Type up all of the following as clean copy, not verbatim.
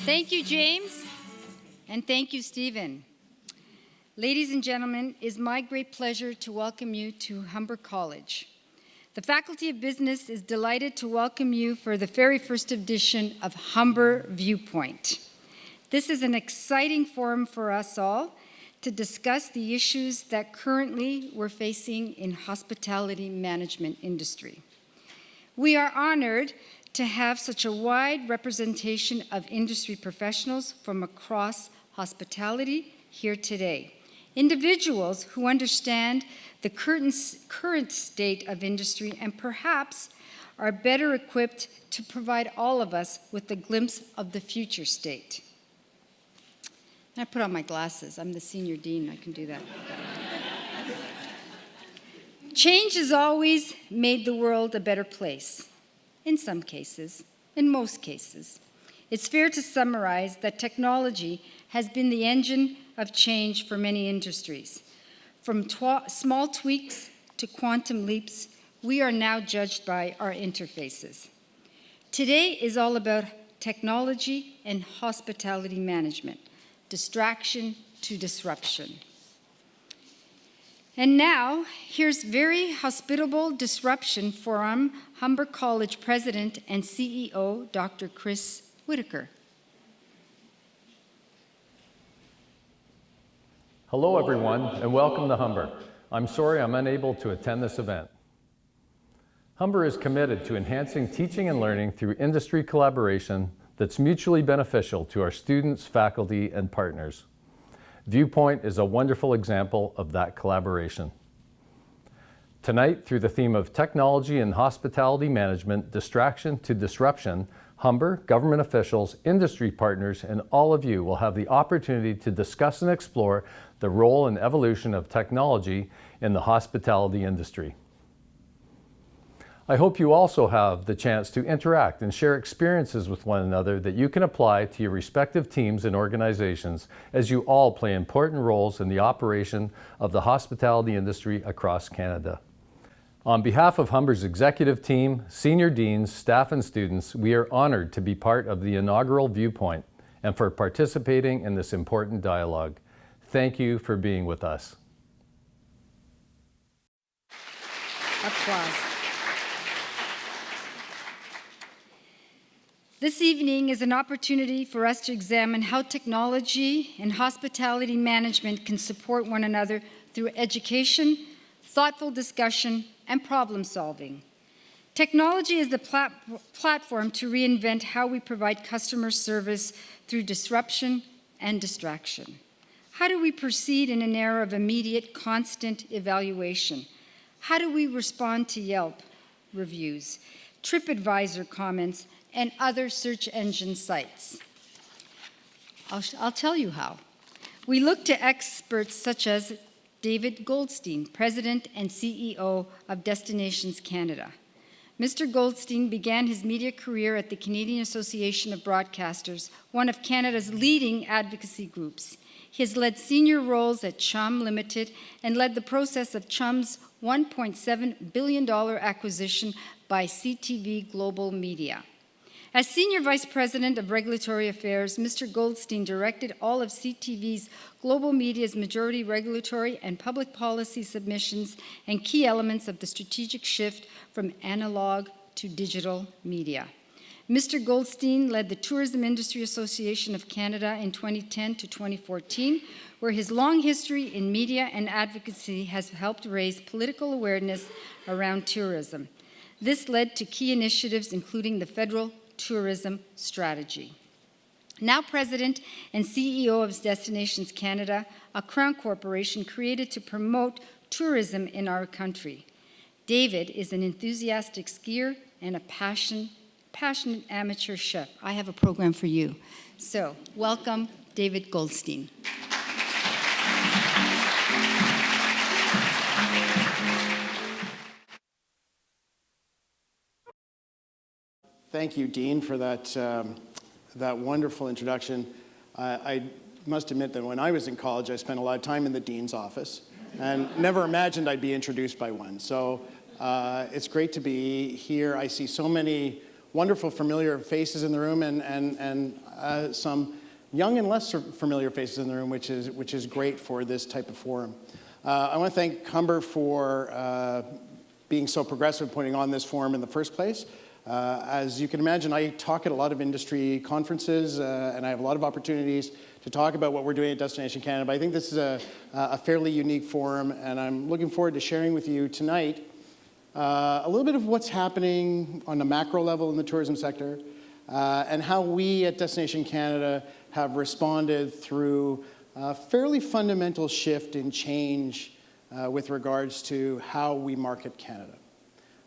Thank you, James, and thank you, Stephen. Ladies and gentlemen, it is my great pleasure to welcome you to Humber College. The Faculty of Business is delighted to welcome you for the very first edition of Humber ViewPoint. This is an exciting forum for us all to discuss the issues that currently we're facing in hospitality management industry. We are honored to have such a wide representation of industry professionals from across hospitality here today. Individuals who understand the current state of industry and perhaps are better equipped to provide all of us with a glimpse of the future state. And I put on my glasses. I'm the senior dean. I can do that. Change has always made the world a better place. In some cases, in most cases. It's fair to summarize that technology has been the engine of change for many industries. From small tweaks to quantum leaps, we are now judged by our interfaces. Today is all about technology and hospitality management, distraction to disruption. And now, here's very hospitable disruption from Humber College President and CEO, Dr. Chris Whitaker. Hello, everyone, and welcome to Humber. I'm sorry I'm unable to attend this event. Humber is committed to enhancing teaching and learning through industry collaboration that's mutually beneficial to our students, faculty, and partners. ViewPoint is a wonderful example of that collaboration. Tonight, through the theme of technology and hospitality management, distraction to disruption, Humber, government officials, industry partners, and all of you will have the opportunity to discuss and explore the role and evolution of technology in the hospitality industry. I hope you also have the chance to interact and share experiences with one another that you can apply to your respective teams and organizations, as you all play important roles in the operation of the hospitality industry across Canada. On behalf of Humber's executive team, senior deans, staff, and students, we are honored to be part of the inaugural ViewPoint and for participating in this important dialogue. Thank you for being with us. Applause. This evening is an opportunity for us to examine how technology and hospitality management can support one another through education, thoughtful discussion, and problem solving. Technology is the platform to reinvent how we provide customer service through disruption and distraction. How do we proceed in an era of immediate, constant evaluation? How do we respond to Yelp reviews, TripAdvisor comments, and other search engine sites? I'll tell you how. We look to experts such as David Goldstein, President and CEO of Destinations Canada. Mr. Goldstein began his media career at the Canadian Association of Broadcasters, one of Canada's leading advocacy groups. He has led senior roles at Chum Limited and led the process of Chum's $1.7 billion acquisition by CTV Global Media. As Senior Vice President of Regulatory Affairs, Mr. Goldstein directed all of CTV's Global Media's majority regulatory and public policy submissions and key elements of the strategic shift from analog to digital media. Mr. Goldstein led the Tourism Industry Association of Canada in 2010 to 2014, where his long history in media and advocacy has helped raise political awareness around tourism. This led to key initiatives, including the Federal Tourism Strategy. Now President and CEO of Destinations Canada, a Crown corporation created to promote tourism in our country. David is an enthusiastic skier and a passionate amateur chef. I have a program for you. So, welcome, David Goldstein. Thank you, Dean, for that wonderful introduction. I must admit that when I was in college, I spent a lot of time in the dean's office and never imagined I'd be introduced by one. So it's great to be here. I see so many wonderful familiar faces in the room and some young and less familiar faces in the room, which is great for this type of forum. I want to thank Humber for being so progressive putting on this forum in the first place. As you can imagine, I talk at a lot of industry conferences and I have a lot of opportunities to talk about what we're doing at Destination Canada, but I think this is a fairly unique forum, and I'm looking forward to sharing with you tonight a little bit of what's happening on a macro level in the tourism sector and how we at Destination Canada have responded through a fairly fundamental shift in change with regards to how we market Canada.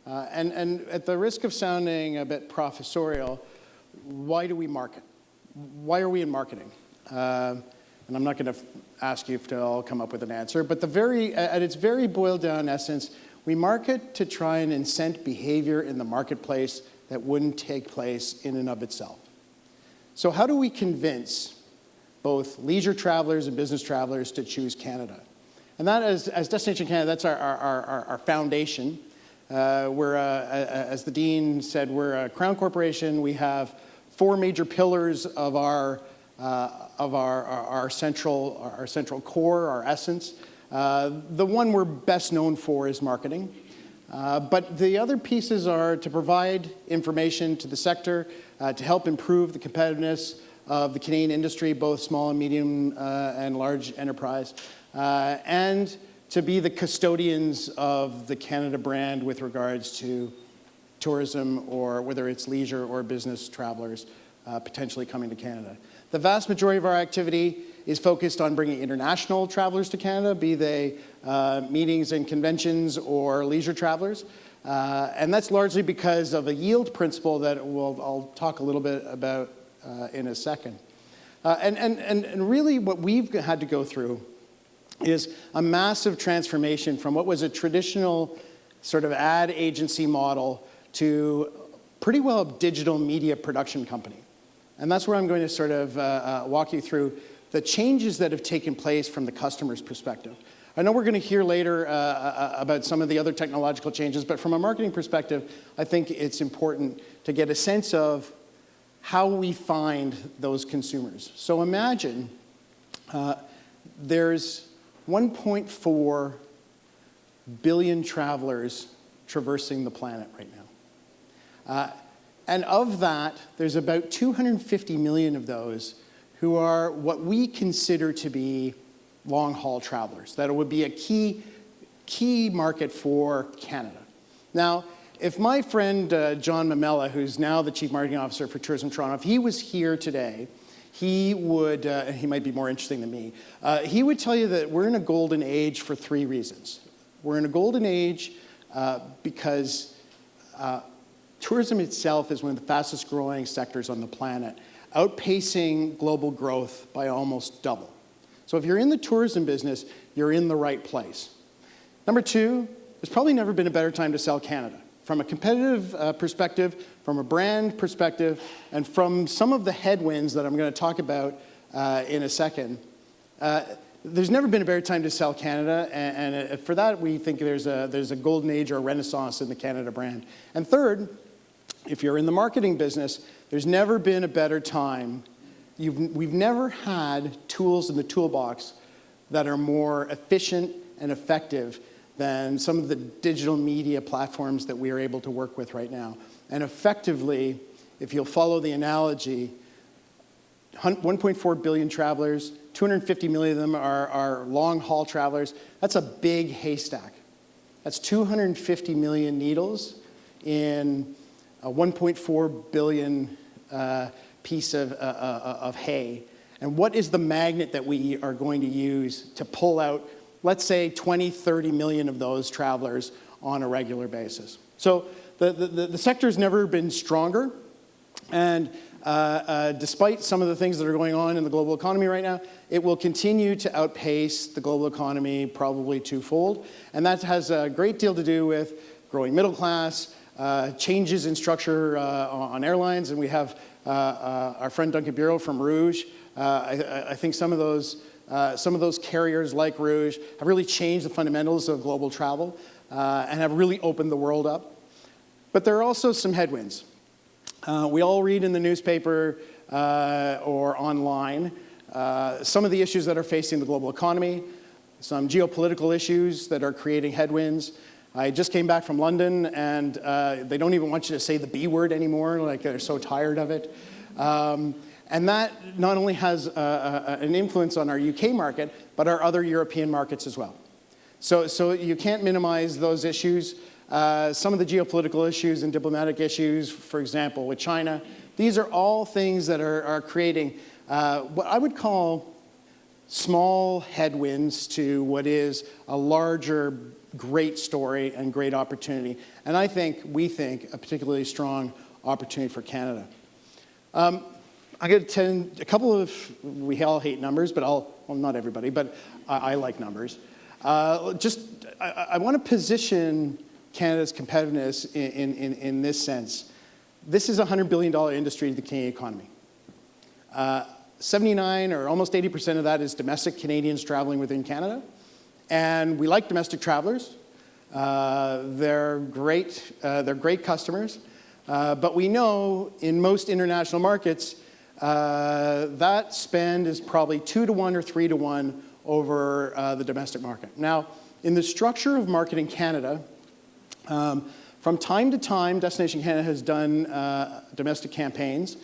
And at the risk of sounding a bit professorial, why do we market? Why are we in marketing? And I'm not going to ask you to all come up with an answer, but at its very boiled down essence, we market to try and incent behavior in the marketplace that wouldn't take place in and of itself. So how do we convince both leisure travelers and business travelers to choose Canada? And that, as Destination Canada, that's our foundation. As the Dean said, we're a Crown Corporation. We have 4 major pillars of our central core, our essence. The one we're best known for is marketing. But the other pieces are to provide information to the sector, to help improve the competitiveness of the Canadian industry, both small and medium and large enterprise, and to be the custodians of the Canada brand with regards to tourism, or whether it's leisure or business travelers potentially coming to Canada. The vast majority of our activity is focused on bringing international travelers to Canada, be they meetings and conventions or leisure travelers. And that's largely because of a yield principle that I'll talk a little bit about in a second. And really what we've had to go through is a massive transformation from what was a traditional sort of ad agency model to pretty well a digital media production company. And that's where I'm going to sort of walk you through the changes that have taken place from the customer's perspective. I know we're going to hear later about some of the other technological changes, but from a marketing perspective, I think it's important to get a sense of how we find those consumers. So imagine there's 1.4 billion travelers traversing the planet right now. And of that, there's about 250 million of those who are what we consider to be long-haul travelers, that it would be a key market for Canada. Now, if my friend John Mamela, who's now the Chief Marketing Officer for Tourism Toronto, if he was here today, he would, and he might be more interesting than me, he would tell you that we're in a golden age for 3 reasons. We're in a golden age because tourism itself is one of the fastest growing sectors on the planet, outpacing global growth by almost double. So if you're in the tourism business, you're in the right place. Number 2, there's probably never been a better time to sell Canada. From a competitive perspective, from a brand perspective, and from some of the headwinds that I'm going to talk about in a second, there's never been a better time to sell Canada, and for that we think there's a golden age or a renaissance in the Canada brand. And third, if you're in the marketing business, there's never been a better time. We've never had tools in the toolbox that are more efficient and effective than some of the digital media platforms that we are able to work with right now. And effectively, if you'll follow the analogy, 1.4 billion travelers, 250 million of them are long-haul travelers. That's a big haystack. That's 250 million needles in a 1.4 billion piece of hay. And what is the magnet that we are going to use to pull out, let's say, 20, 30 million of those travelers on a regular basis? So the sector's never been stronger. And despite some of the things that are going on in the global economy right now, it will continue to outpace the global economy probably twofold. And that has a great deal to do with growing middle class, changes in structure on airlines. And we have our friend Duncan Bureau from Rouge. I think some of those carriers like Rouge have really changed the fundamentals of global travel and have really opened the world up. But there are also some headwinds. We all read in the newspaper or online some of the issues that are facing the global economy, some geopolitical issues that are creating headwinds. I just came back from London, and they don't even want you to say the B word anymore, like they're so tired of it. And that not only has an influence on our UK market, but our other European markets as well. So you can't minimize those issues. Some of the geopolitical issues and diplomatic issues, for example, with China, these are all things that are creating what I would call small headwinds to what is a larger, great story and great opportunity. And we think, a particularly strong opportunity for Canada. I'm going to tend a couple of, we all hate numbers, but well, not everybody, but I like numbers. I want to position Canada's competitiveness in this sense. This is a $100 billion industry to the Canadian economy. 79 or almost 80% of that is domestic Canadians traveling within Canada. And we like domestic travelers. They're great customers. But we know in most international markets, that spend is probably 2 to 1 or 3 to 1 over the domestic market. Now, in the structure of Marketing Canada, from time to time, Destination Canada has done domestic campaigns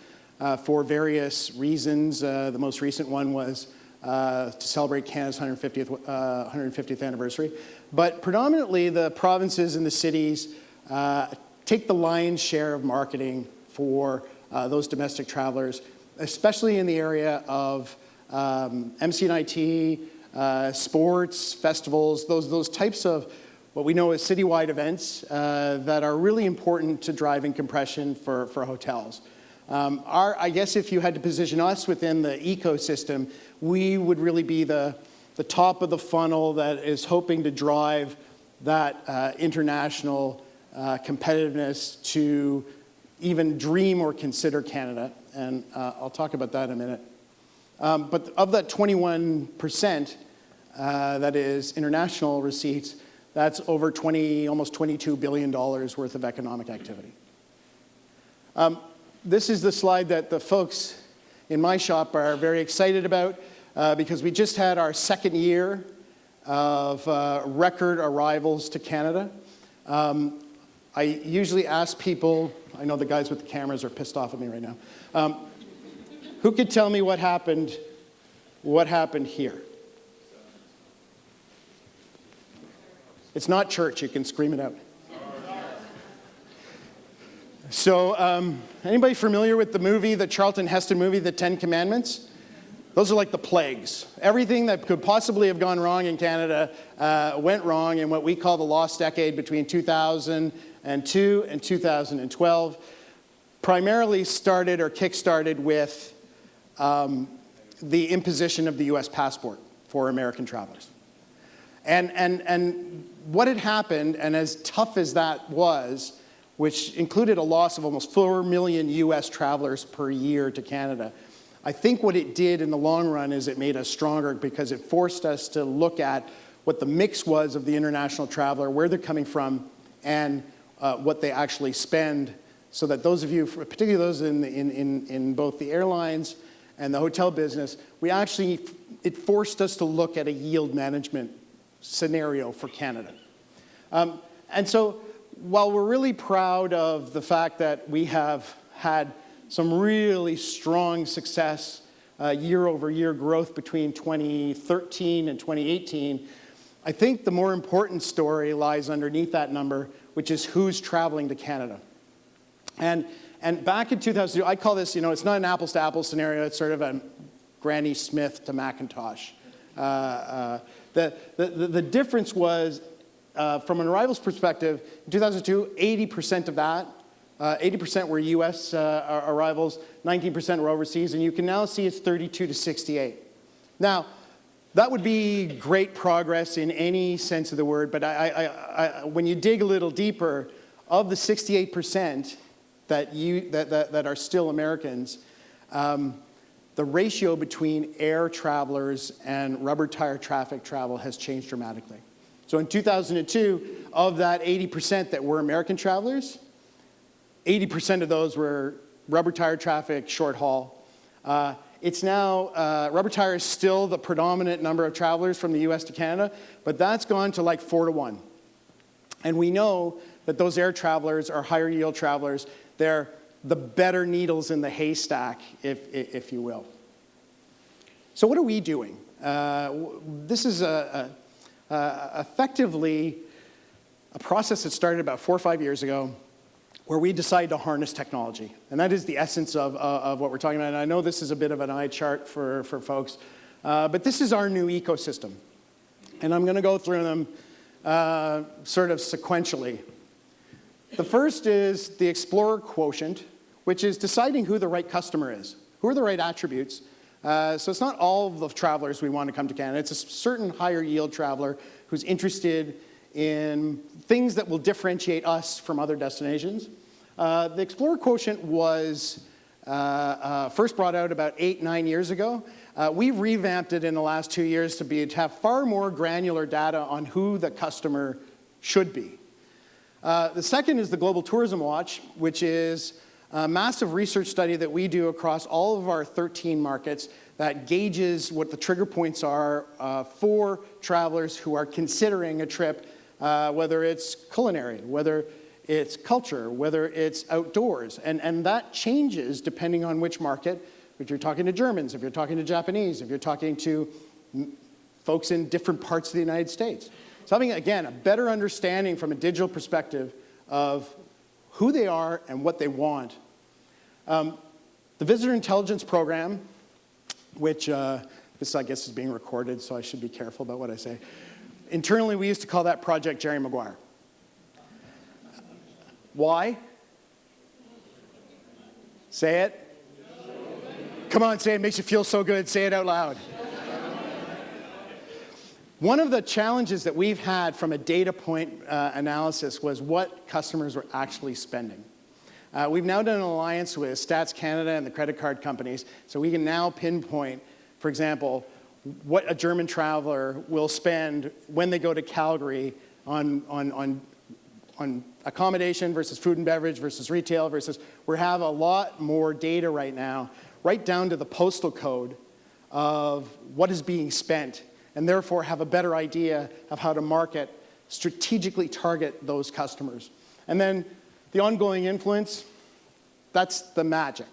for various reasons. The most recent one was to celebrate Canada's 150th anniversary. But predominantly, the provinces and the cities take the lion's share of marketing for those domestic travelers, especially in the area of MC&IT, sports, festivals, those types of what we know as citywide events that are really important to driving compression for hotels. I guess if you had to position us within the ecosystem, we would really be the top of the funnel that is hoping to drive that international competitiveness to even dream or consider Canada. And I'll talk about that in a minute. But of that 21% that is international receipts, that's over almost $22 billion worth of economic activity. This is the slide that the folks in my shop are very excited about because we just had our second year of record arrivals to Canada. I usually ask people, I know the guys with the cameras are pissed off at me right now, who could tell me what happened here? It's not church, you can scream it out. So, anybody familiar with the movie, the Charlton Heston movie, The 10 Commandments? Those are like the plagues. Everything that could possibly have gone wrong in Canada went wrong in what we call the lost decade between 2002 and 2012. Primarily started or kick-started with the imposition of the U.S. passport for American travelers. And what had happened, and as tough as that was, which included a loss of almost 4 million U.S. travelers per year to Canada, I think what it did in the long run is it made us stronger because it forced us to look at what the mix was of the international traveler, where they're coming from, and what they actually spend, so that those of you, particularly those in both the airlines and the hotel business, it forced us to look at a yield management scenario for Canada. And so while we're really proud of the fact that we have had some really strong success, year-over-year growth between 2013 and 2018, I think the more important story lies underneath that number, which is who's traveling to Canada. And back in 2002, I call this, it's not an apples-to-apples scenario, it's sort of a Granny Smith to Macintosh. The difference was, from an arrivals perspective, in 2002, 80% of that, 80% were U.S. Arrivals, 19% were overseas, and you can now see it's 32 to 68. Now, that would be great progress in any sense of the word, but when you dig a little deeper, of the 68% that are still Americans, the ratio between air travelers and rubber tire traffic travel has changed dramatically. So in 2002, of that 80% that were American travelers, 80% of those were rubber tire traffic, short haul. It's now, rubber tire is still the predominant number of travelers from the US to Canada, but that's gone to like 4 to 1. And we know that those air travelers are higher yield travelers. They're the better needles in the haystack, if you will. So what are we doing? This is effectively a process that started about 4 or 5 years ago, where we decided to harness technology. And that is the essence of what we're talking about. And I know this is a bit of an eye chart for folks, but this is our new ecosystem. And I'm going to go through them sort of sequentially. The first is the Explorer quotient, which is deciding who the right customer is. Who are the right attributes? So it's not all of the travelers we want to come to Canada. It's a certain higher yield traveler who's interested in things that will differentiate us from other destinations. The Explorer quotient was first brought out about 8, 9 years ago. We've revamped it in the last 2 years to have far more granular data on who the customer should be. The second is the Global Tourism Watch, which is a massive research study that we do across all of our 13 markets that gauges what the trigger points are for travelers who are considering a trip, whether it's culinary, whether it's culture, whether it's outdoors. And that changes depending on which market. If you're talking to Germans, if you're talking to Japanese, if you're talking to folks in different parts of the United States. So having, again, a better understanding from a digital perspective of who they are and what they want. The Visitor Intelligence Program, which this, I guess, is being recorded, so I should be careful about what I say. Internally, we used to call that Project Jerry Maguire. Why? Say it. Come on, say it. It makes you feel so good. Say it out loud. One of the challenges that we've had from a data point analysis was what customers were actually spending. We've now done an alliance with Stats Canada and the credit card companies, so we can now pinpoint, for example, what a German traveler will spend when they go to Calgary on accommodation versus food and beverage versus retail versus, we have a lot more data right now, right down to the postal code of what is being spent, and therefore have a better idea of how to market, strategically target those customers. And then the ongoing influence, that's the magic.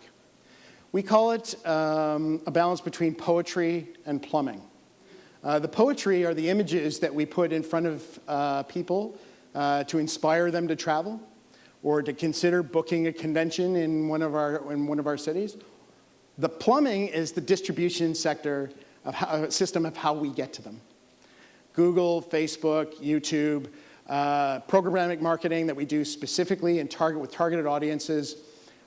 We call it a balance between poetry and plumbing. The poetry are the images that we put in front of people to inspire them to travel or to consider booking a convention in one of our cities. The plumbing is the distribution sector of system of how we get to them. Google, Facebook, YouTube, programmatic marketing that we do specifically and with targeted audiences.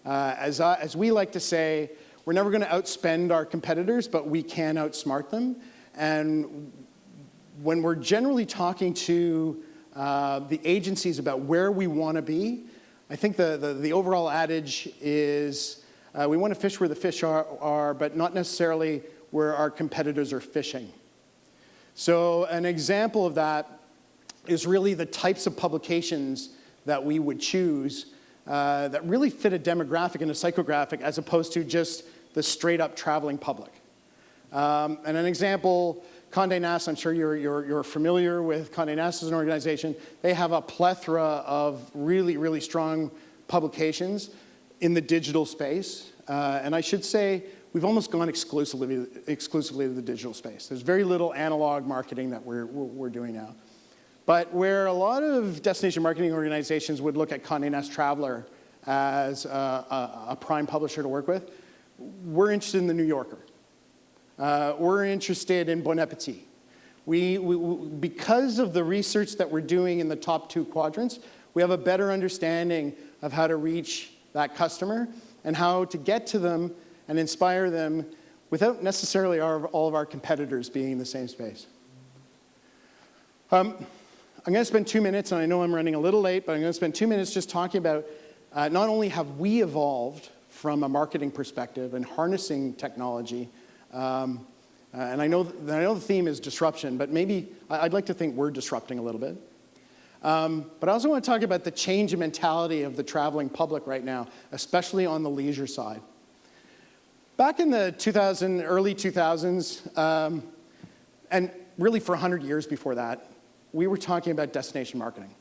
As we like to say, we're never going to outspend our competitors, but we can outsmart them. And when we're generally talking to the agencies about where we want to be, I think the overall adage is we want to fish where the fish are, but not necessarily where our competitors are fishing. So an example of that is really the types of publications that we would choose that really fit a demographic and a psychographic as opposed to just the straight up traveling public. And an example, Condé Nast, I'm sure you're familiar with Condé Nast as an organization. They have a plethora of really, really strong publications in the digital space. And I should say, we've almost gone exclusively to the digital space. There's very little analog marketing that we're doing now. But where a lot of destination marketing organizations would look at Condé Nast Traveler as a prime publisher to work with, we're interested in the New Yorker. We're interested in Bon Appetit. Because of the research that we're doing in the top 2 quadrants, we have a better understanding of how to reach that customer and how to get to them and inspire them without necessarily all of our competitors being in the same space. I'm going to spend 2 minutes, and I know I'm running a little late, but I'm going to spend 2 minutes just talking about not only have we evolved from a marketing perspective and harnessing technology, and I know the theme is disruption, but maybe I'd like to think we're disrupting a little bit. But I also want to talk about the change in mentality of the traveling public right now, especially on the leisure side. Back in the early 2000s, and really for 100 years before that, we were talking about destination marketing.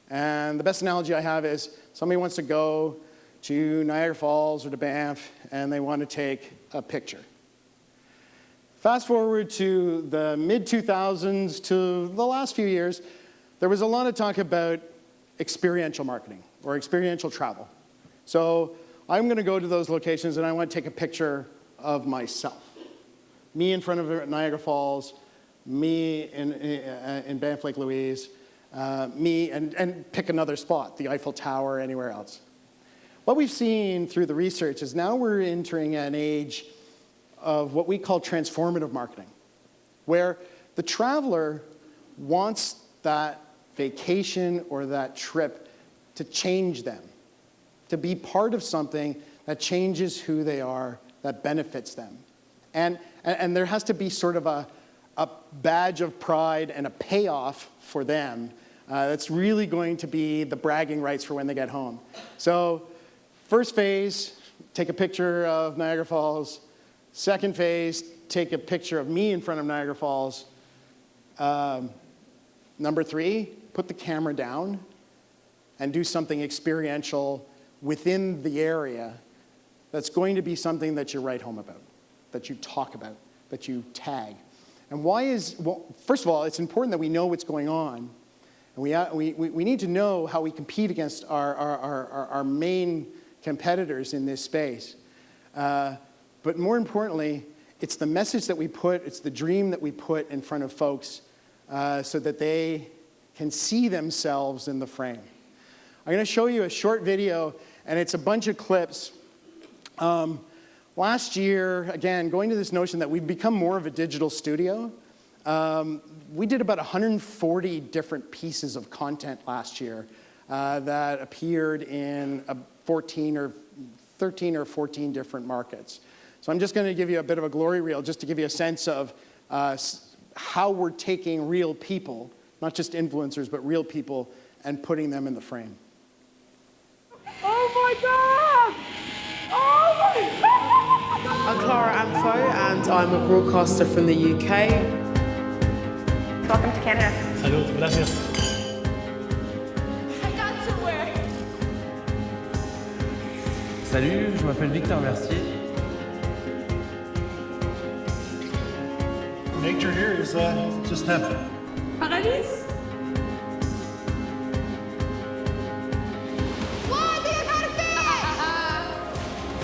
And the best analogy I have is somebody wants to go to Niagara Falls or to Banff, and they want to take a picture. Fast forward to the mid-2000s to the last few years, there was a lot of talk about experiential marketing or experiential travel. So I'm going to go to those locations and I want to take a picture of myself. Me in front of Niagara Falls, me in Banff Lake Louise, me, and pick another spot, the Eiffel Tower, anywhere else. What we've seen through the research is now we're entering an age of what we call transformative marketing, where the traveler wants that vacation or that trip to change them, to be part of something that changes who they are, that benefits them. And there has to be sort of a badge of pride and a payoff for them that's really going to be the bragging rights for when they get home. So first phase, take a picture of Niagara Falls. Second phase, take a picture of me in front of Niagara Falls. Number 3, put the camera down and do something experiential within the area that's going to be something that you write home about, that you talk about, that you tag. And well, first of all, it's important that we know what's going on. And we need to know how we compete against our main competitors in this space. But more importantly, it's the message that we put, it's the dream that we put in front of folks so that they can see themselves in the frame. I'm going to show you a short video, and it's a bunch of clips. Last year, again, going to this notion that we've become more of a digital studio, we did about 140 different pieces of content last year that appeared in 13 or 14 different markets. So I'm just going to give you a bit of a glory reel just to give you a sense of how we're taking real people, not just influencers, but real people, and putting them in the frame. Oh my God! Oh my God! I'm Clara Amfo, and I'm a broadcaster from the UK. Welcome to Canada. Salud, gracias. I got somewhere. Salut, je m'appelle Victor Mercier. Nature here is just heaven. Paradis?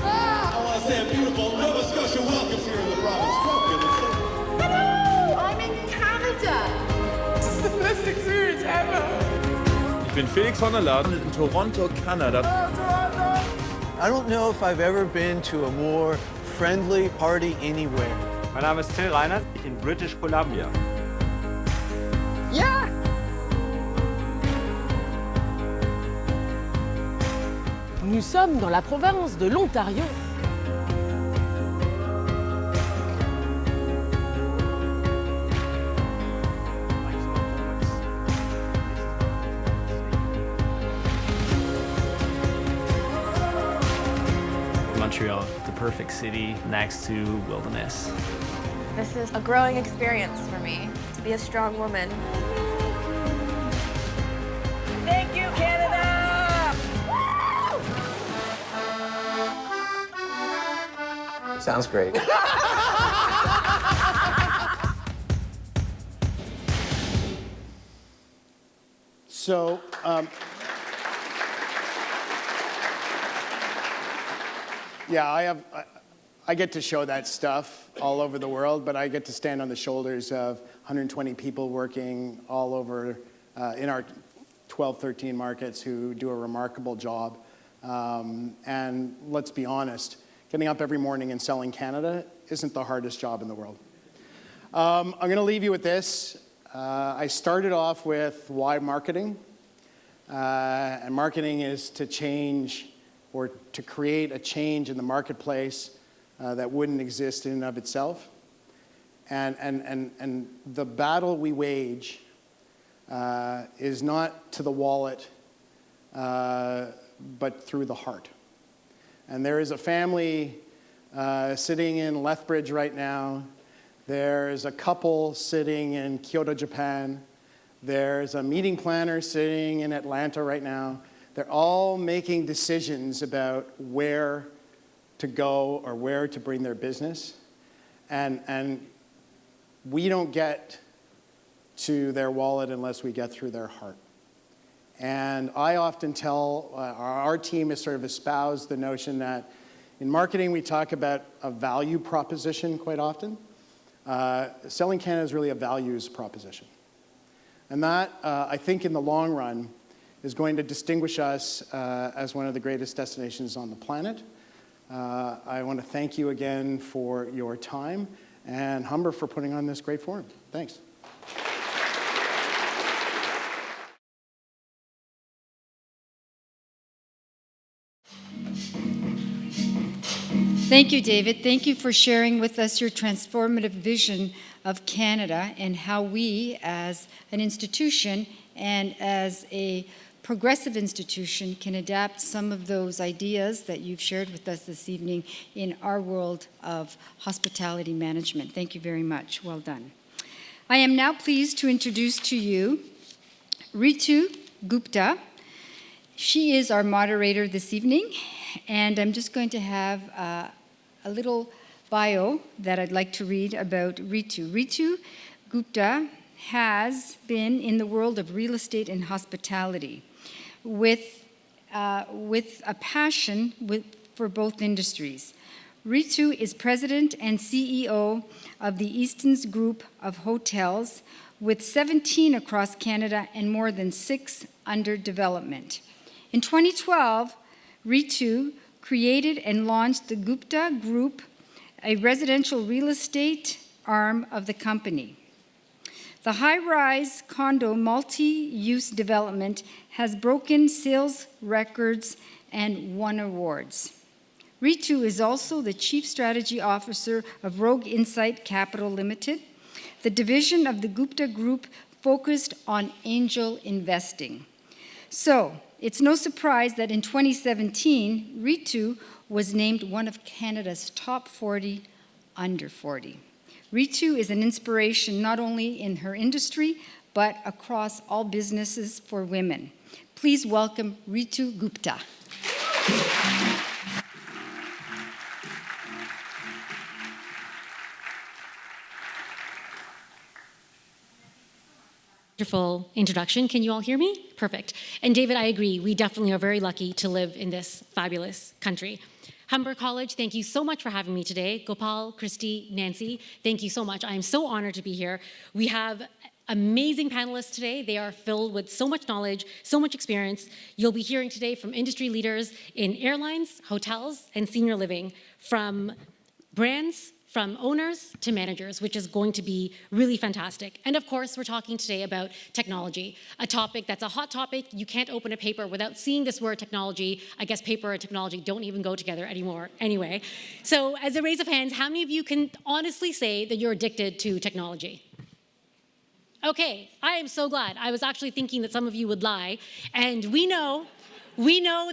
I want to say a beautiful Nova Scotia welcomes here in the province. Welcome. Hello! I'm in Canada. This is the best experience ever. Ich bin Felix von der Laden in Toronto, Canada. I don't know if I've ever been to a more friendly party anywhere. Mein Name ist Till Reinhardt, in British Columbia. Yeah! Nous sommes dans la province de l'Ontario. Montreal, the perfect city next to wilderness. This is a growing experience for me, to be a strong woman. Thank you, Canada! Sounds great. So, yeah, I get to show that stuff all over the world, but I get to stand on the shoulders of 120 people working all over in our 12, 13 markets who do a remarkable job. And let's be honest, getting up every morning and selling Canada isn't the hardest job in the world. I'm going to leave you with this. I started off with why marketing. And marketing is to change or to create a change in the marketplace that wouldn't exist in and of itself. And the battle we wage is not to the wallet, but through the heart. And there is a family sitting in Lethbridge right now. There's a couple sitting in Kyoto, Japan. There's a meeting planner sitting in Atlanta right now. They're all making decisions about where to go or where to bring their business. And we don't get to their wallet unless we get through their heart. And I often tell, our team has sort of espoused the notion that in marketing we talk about a value proposition quite often. Selling Canada is really a values proposition. And that, I think in the long run, is going to distinguish us as one of the greatest destinations on the planet. I want to thank you again for your time, and Humber for putting on this great forum. Thanks. Thank you, David. Thank you for sharing with us your transformative vision of Canada and how we, as an institution and as a progressive institution, can adapt some of those ideas that you've shared with us this evening in our world of hospitality management. Thank you very much. Well done. I am now pleased to introduce to you Reetu Gupta. She is our moderator this evening, and I'm just going to have a little bio that I'd like to read about Reetu. Reetu Gupta has been in the world of real estate and hospitality with a passion for both industries. Reetu is president and CEO of the Easton's Group of Hotels, with 17 across Canada and more than 6 under development. In 2012, Reetu created and launched the Gupta Group, a residential real estate arm of the company. The high-rise condo multi-use development has broken sales records and won awards. Reetu is also the Chief Strategy Officer of Rogue Insight Capital Limited, the division of the Gupta Group focused on angel investing. So, it's no surprise that in 2017, Reetu was named one of Canada's top 40 under 40. Reetu is an inspiration not only in her industry, but across all businesses for women. Please welcome Reetu Gupta. Wonderful introduction. Can you all hear me? Perfect. And David, I agree. We definitely are very lucky to live in this fabulous country. Humber College, thank you so much for having me today. Gopal, Christy, Nancy, thank you so much. I am so honored to be here. We have amazing panelists today. They are filled with so much knowledge, so much experience. You'll be hearing today from industry leaders in airlines, hotels, and senior living, from brands, from owners to managers, which is going to be really fantastic. And of course, we're talking today about technology, a topic that's a hot topic. You can't open a paper without seeing this word technology. I guess paper and technology don't even go together anymore anyway. So as a raise of hands, how many of you can honestly say that you're addicted to technology? Okay, I am so glad. I was actually thinking that some of you would lie. And we know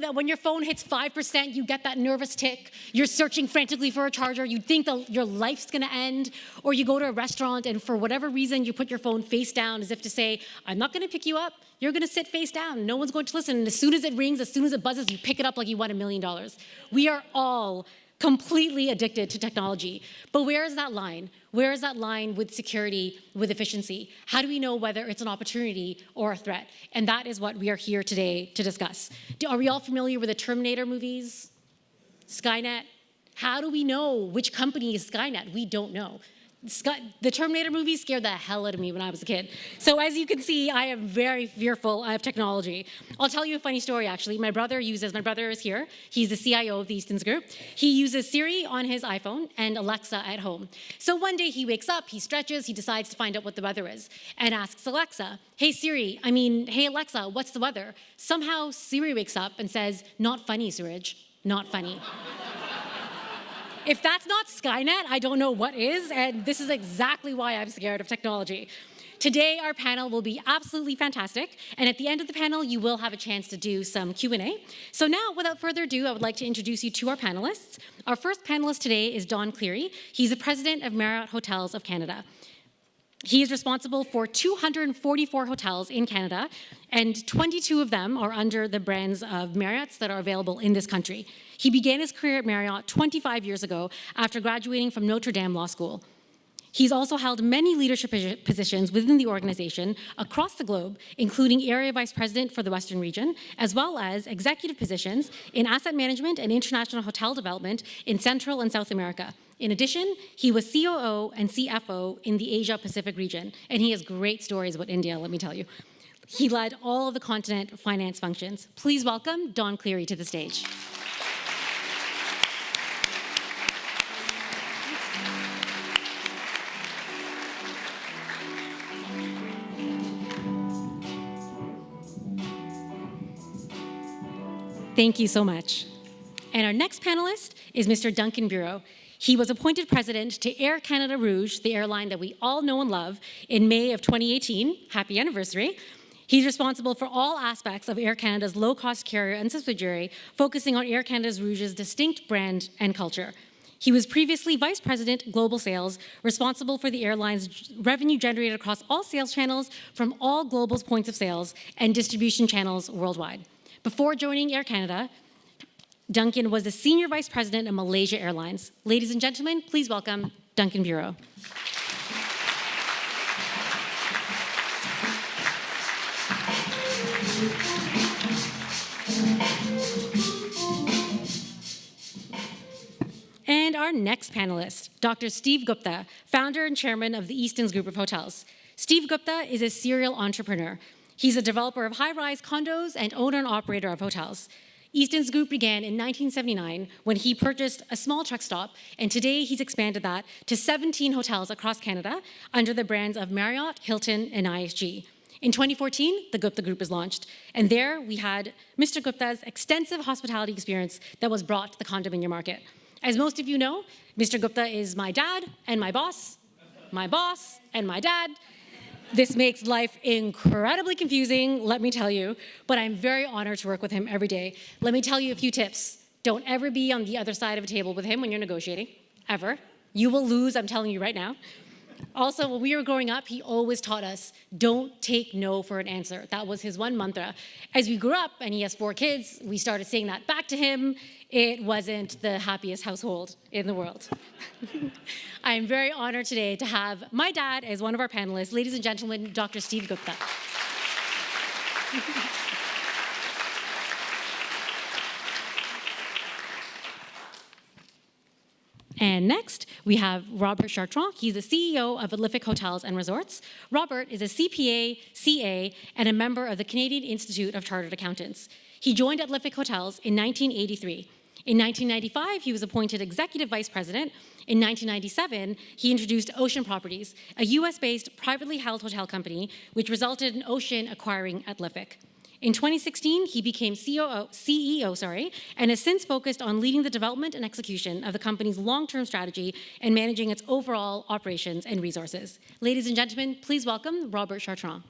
that when your phone hits 5%, you get that nervous tick. You're searching frantically for a charger. You think your life's going to end. Or you go to a restaurant, and for whatever reason, you put your phone face down as if to say, I'm not going to pick you up. You're going to sit face down. No one's going to listen. And as soon as it rings, as soon as it buzzes, you pick it up like you won $1 million. We are all completely addicted to technology. But where is that line? Where is that line with security, with efficiency? How do we know whether it's an opportunity or a threat? And that is what we are here today to discuss. Are we all familiar with the Terminator movies? Skynet? How do we know which company is Skynet? We don't know. The Terminator movies scared the hell out of me when I was a kid. So as you can see, I am very fearful of technology. I'll tell you a funny story, actually. My brother is here. He's the CIO of the Easton's Group. He uses Siri on his iPhone and Alexa at home. So one day he wakes up, he stretches, he decides to find out what the weather is, and asks Alexa, hey Alexa, what's the weather? Somehow Siri wakes up and says, not funny, Suraj, not funny. If that's not Skynet, I don't know what is, and this is exactly why I'm scared of technology. Today, our panel will be absolutely fantastic, and at the end of the panel, you will have a chance to do some Q&A. So now, without further ado, I would like to introduce you to our panelists. Our first panelist today is Don Cleary. He's the president of Marriott Hotels of Canada. He is responsible for 244 hotels in Canada, and 22 of them are under the brands of Marriott's that are available in this country. He began his career at Marriott 25 years ago after graduating from Notre Dame Law School. He's also held many leadership positions within the organization across the globe, including Area Vice President for the Western region, as well as executive positions in asset management and international hotel development in Central and South America. In addition, he was COO and CFO in the Asia-Pacific region, and he has great stories about India, let me tell you. He led all of the continent finance functions. Please welcome Don Cleary to the stage. Thank you so much. And our next panelist is Mr. Duncan Bureau. He was appointed president to Air Canada Rouge, the airline that we all know and love, in May of 2018. Happy anniversary. He's responsible for all aspects of Air Canada's low-cost carrier and subsidiary, focusing on Air Canada Rouge's distinct brand and culture. He was previously Vice President, Global Sales, responsible for the airline's revenue generated across all sales channels from all global points of sales and distribution channels worldwide. Before joining Air Canada, Duncan was the Senior Vice President of Malaysia Airlines. Ladies and gentlemen, please welcome Duncan Bureau. And our next panelist, Dr. Steve Gupta, founder and chairman of the Easton's Group of Hotels. Steve Gupta is a serial entrepreneur. He's a developer of high-rise condos and owner and operator of hotels. Easton's Group began in 1979 when he purchased a small truck stop, and today he's expanded that to 17 hotels across Canada under the brands of Marriott, Hilton, and IHG. In 2014, the Gupta Group was launched, and there we had Mr. Gupta's extensive hospitality experience that was brought to the condominium market. As most of you know, Mr. Gupta is my dad and my boss and my dad. This makes life incredibly confusing, let me tell you, but I'm very honored to work with him every day. Let me tell you a few tips. Don't ever be on the other side of a table with him when you're negotiating, ever. You will lose, I'm telling you right now. Also, when we were growing up, he always taught us, don't take no for an answer. That was his one mantra. As we grew up, and he has 4 kids, we started saying that back to him. It wasn't the happiest household in the world. I am very honored today to have my dad as one of our panelists. Ladies and gentlemen, Dr. Steve Gupta. And next, we have Robert Chartrand. He's the CEO of Olympic Hotels and Resorts. Robert is a CPA, CA, and a member of the Canadian Institute of Chartered Accountants. He joined Olympic Hotels in 1983. In 1995, he was appointed Executive Vice President. In 1997, he introduced Ocean Properties, a US-based privately held hotel company, which resulted in Ocean acquiring Atlific. In 2016, he became CEO, and has since focused on leading the development and execution of the company's long-term strategy and managing its overall operations and resources. Ladies and gentlemen, please welcome Robert Chartrand.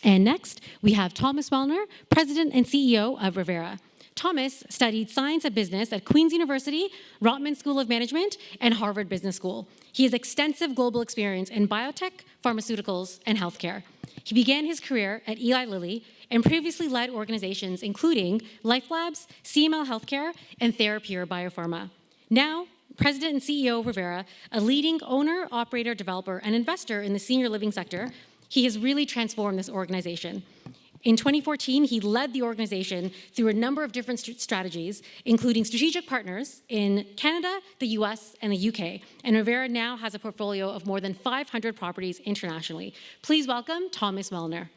And next, we have Thomas Vulner, President and CEO of Rivera. Thomas studied science of business at Queen's University, Rotman School of Management, and Harvard Business School. He has extensive global experience in biotech, pharmaceuticals, and healthcare. He began his career at Eli Lilly and previously led organizations including Life Labs, CML Healthcare, and Therapure Biopharma. Now, President and CEO of Rivera, a leading owner, operator, developer, and investor in the senior living sector, he has really transformed this organization. In 2014, he led the organization through a number of different strategies, including strategic partners in Canada, the US, and the UK. And Rivera now has a portfolio of more than 500 properties internationally. Please welcome Thomas Vulner.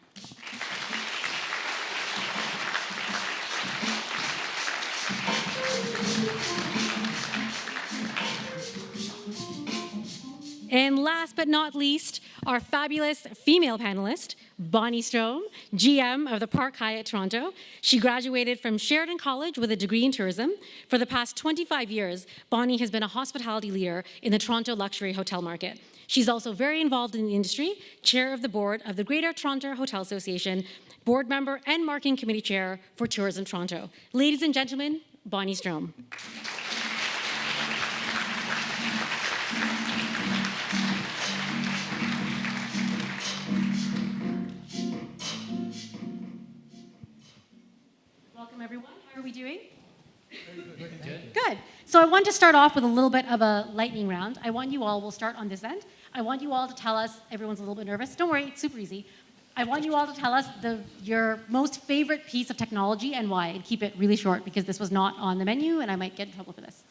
And last but not least, our fabulous female panelist, Bonnie Strohm, GM of the Park Hyatt Toronto. She graduated from Sheridan College with a degree in tourism. For the past 25 years, Bonnie has been a hospitality leader in the Toronto luxury hotel market. She's also very involved in the industry, chair of the board of the Greater Toronto Hotel Association, board member and marketing committee chair for Tourism Toronto. Ladies and gentlemen, Bonnie Strohm. Welcome, everyone. How are we doing? Good. So I want to start off with a little bit of a lightning round. I want you all, we'll start on this end. I want you all to tell us, everyone's a little bit nervous. Don't worry, it's super easy. I want you all to tell us your most favorite piece of technology and why, and keep it really short because this was not on the menu and I might get in trouble for this.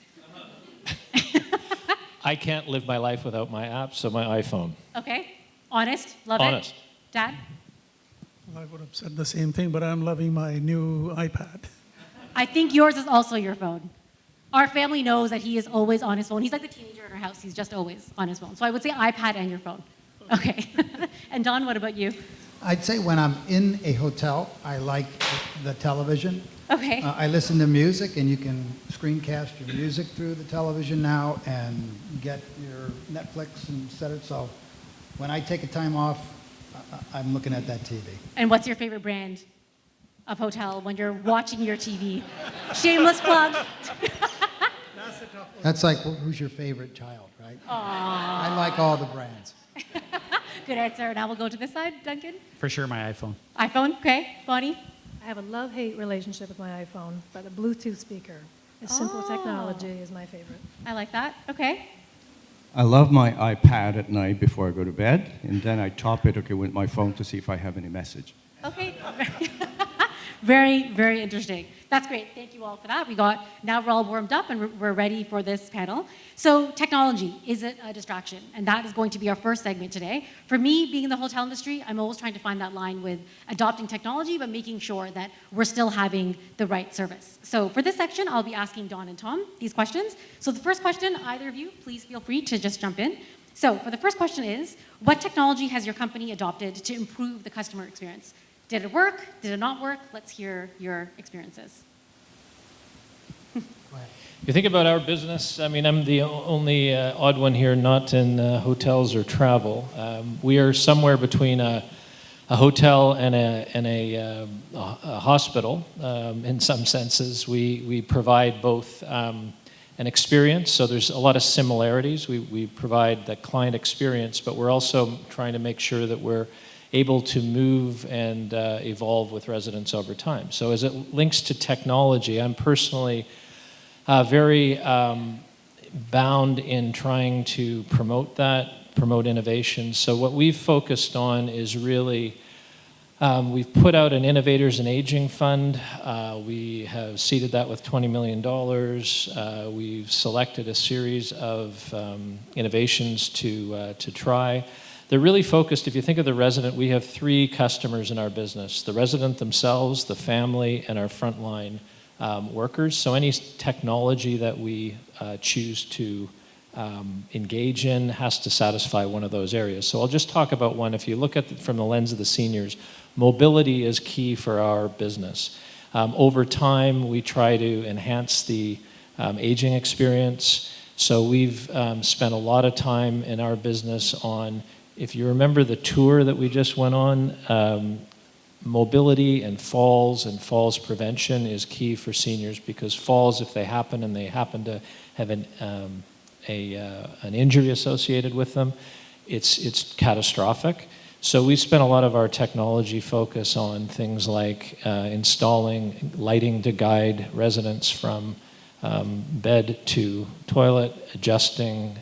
I can't live my life without my app, so my iPhone. Okay. Honest. Love Honest. it. Dad? I would have said the same thing, but I'm loving my new iPad. I think yours is also your phone. Our family knows that he is always on his phone. He's like the teenager in our house. He's just always on his phone. So I would say iPad and your phone. Okay. And Don, what about you? I'd say when I'm in a hotel, I like the television. Okay. I listen to music, and you can screencast your music through the television now and get your Netflix and set it. So when I take a time off, I'm looking at that TV. And what's your favorite brand of hotel when you're watching your TV? Shameless plug. That's like, who's your favorite child, right? Aww. I like all the brands. Good answer. Now we'll go to this side, Duncan. For sure, my iPhone. iPhone, okay. Bonnie? I have a love-hate relationship with my iPhone, but a Bluetooth speaker. It's simple technology is my favorite. I like that. Okay. I love my iPad at night before I go to bed, and then I top it with my phone to see if I have any message. Okay. Very, very interesting. That's great. Thank you all for that. Now we're all warmed up and we're ready for this panel. So technology, is it a distraction? And that is going to be our first segment today. For me, being in the hotel industry, I'm always trying to find that line with adopting technology, but making sure that we're still having the right service. So for this section, I'll be asking Don and Tom these questions. So the first question, either of you, please feel free to just jump in. So for the first question is, what technology has your company adopted to improve the customer experience? Did it work? Did it not work? Let's hear your experiences. If you think about our business, I mean, I'm the only odd one here not in hotels or travel. We are somewhere between a hotel and a hospital in some senses. We provide both an experience, so there's a lot of similarities. We provide the client experience, but we're also trying to make sure that we're able to move and evolve with residents over time. So as it links to technology, I'm personally very bound in trying to promote innovation. So what we've focused on is really, we've put out an Innovators in Aging Fund. We have seeded that with $20 million. We've selected a series of innovations to try. They're really focused, if you think of the resident, we have three customers in our business: the resident themselves, the family, and our frontline workers. So any technology that we choose to engage in has to satisfy one of those areas. So I'll just talk about one. If you look at it from the lens of the seniors, mobility is key for our business. Over time, we try to enhance the aging experience. So we've spent a lot of time in our business on, if you remember the tour that we just went on, mobility and falls prevention is key for seniors, because falls, if they happen and they happen to have an injury associated with them, it's catastrophic. So we spent a lot of our technology focus on things like installing lighting to guide residents from bed to toilet, adjusting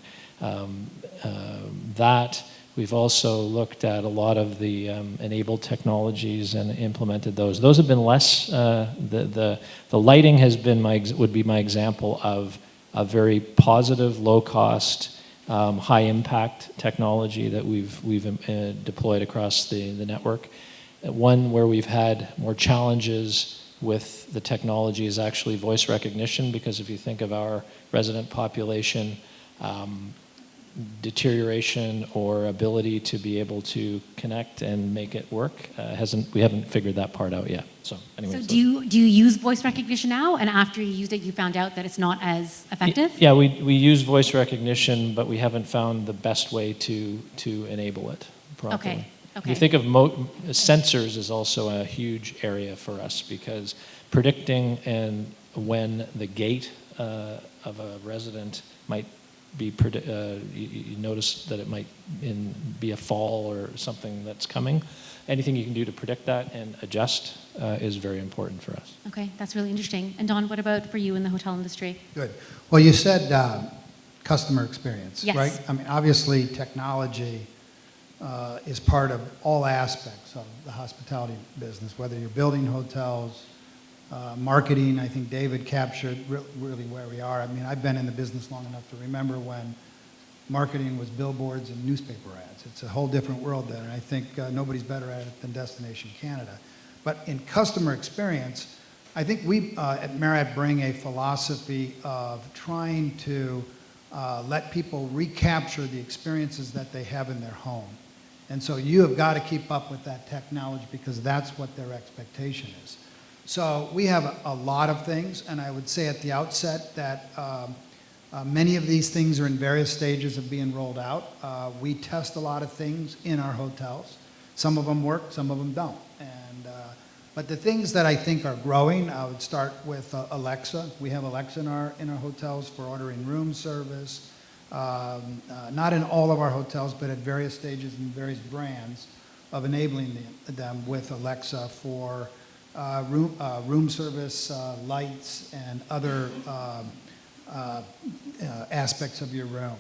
that. We've also looked at a lot of the enabled technologies and implemented those. Those have been less, the lighting has been would be my example of a very positive, low cost, high impact technology that we've deployed across the network. One where we've had more challenges with the technology is actually voice recognition, because if you think of our resident population, deterioration or ability to be able to connect and make it work. We haven't figured that part out yet. So anyway. So do you use voice recognition now, and after you used it, you found out that it's not as effective? Yeah, we use voice recognition, but we haven't found the best way to enable it properly. Okay. If you think of sensors is also a huge area for us, because predicting and when the gait of a resident might be, you notice that it might be a fall or something that's coming. Anything you can do to predict that and adjust is very important for us. Okay, that's really interesting. And Don, what about for you in the hotel industry? Good. Well, you said customer experience, yes. right? I mean, obviously technology is part of all aspects of the hospitality business, whether you're building hotels, marketing. I think David captured really where we are. I mean, I've been in the business long enough to remember when marketing was billboards and newspaper ads. It's a whole different world then, and I think nobody's better at it than Destination Canada. But in customer experience, I think we at Marriott bring a philosophy of trying to let people recapture the experiences that they have in their home. And so you have got to keep up with that technology because that's what their expectation is. So we have a lot of things, and I would say at the outset that many of these things are in various stages of being rolled out. We test a lot of things in our hotels. Some of them work, some of them don't. But the things that I think are growing, I would start with Alexa. We have Alexa in our hotels for ordering room service. Not in all of our hotels, but at various stages and various brands of enabling them with Alexa for room service, lights, and other aspects of your room.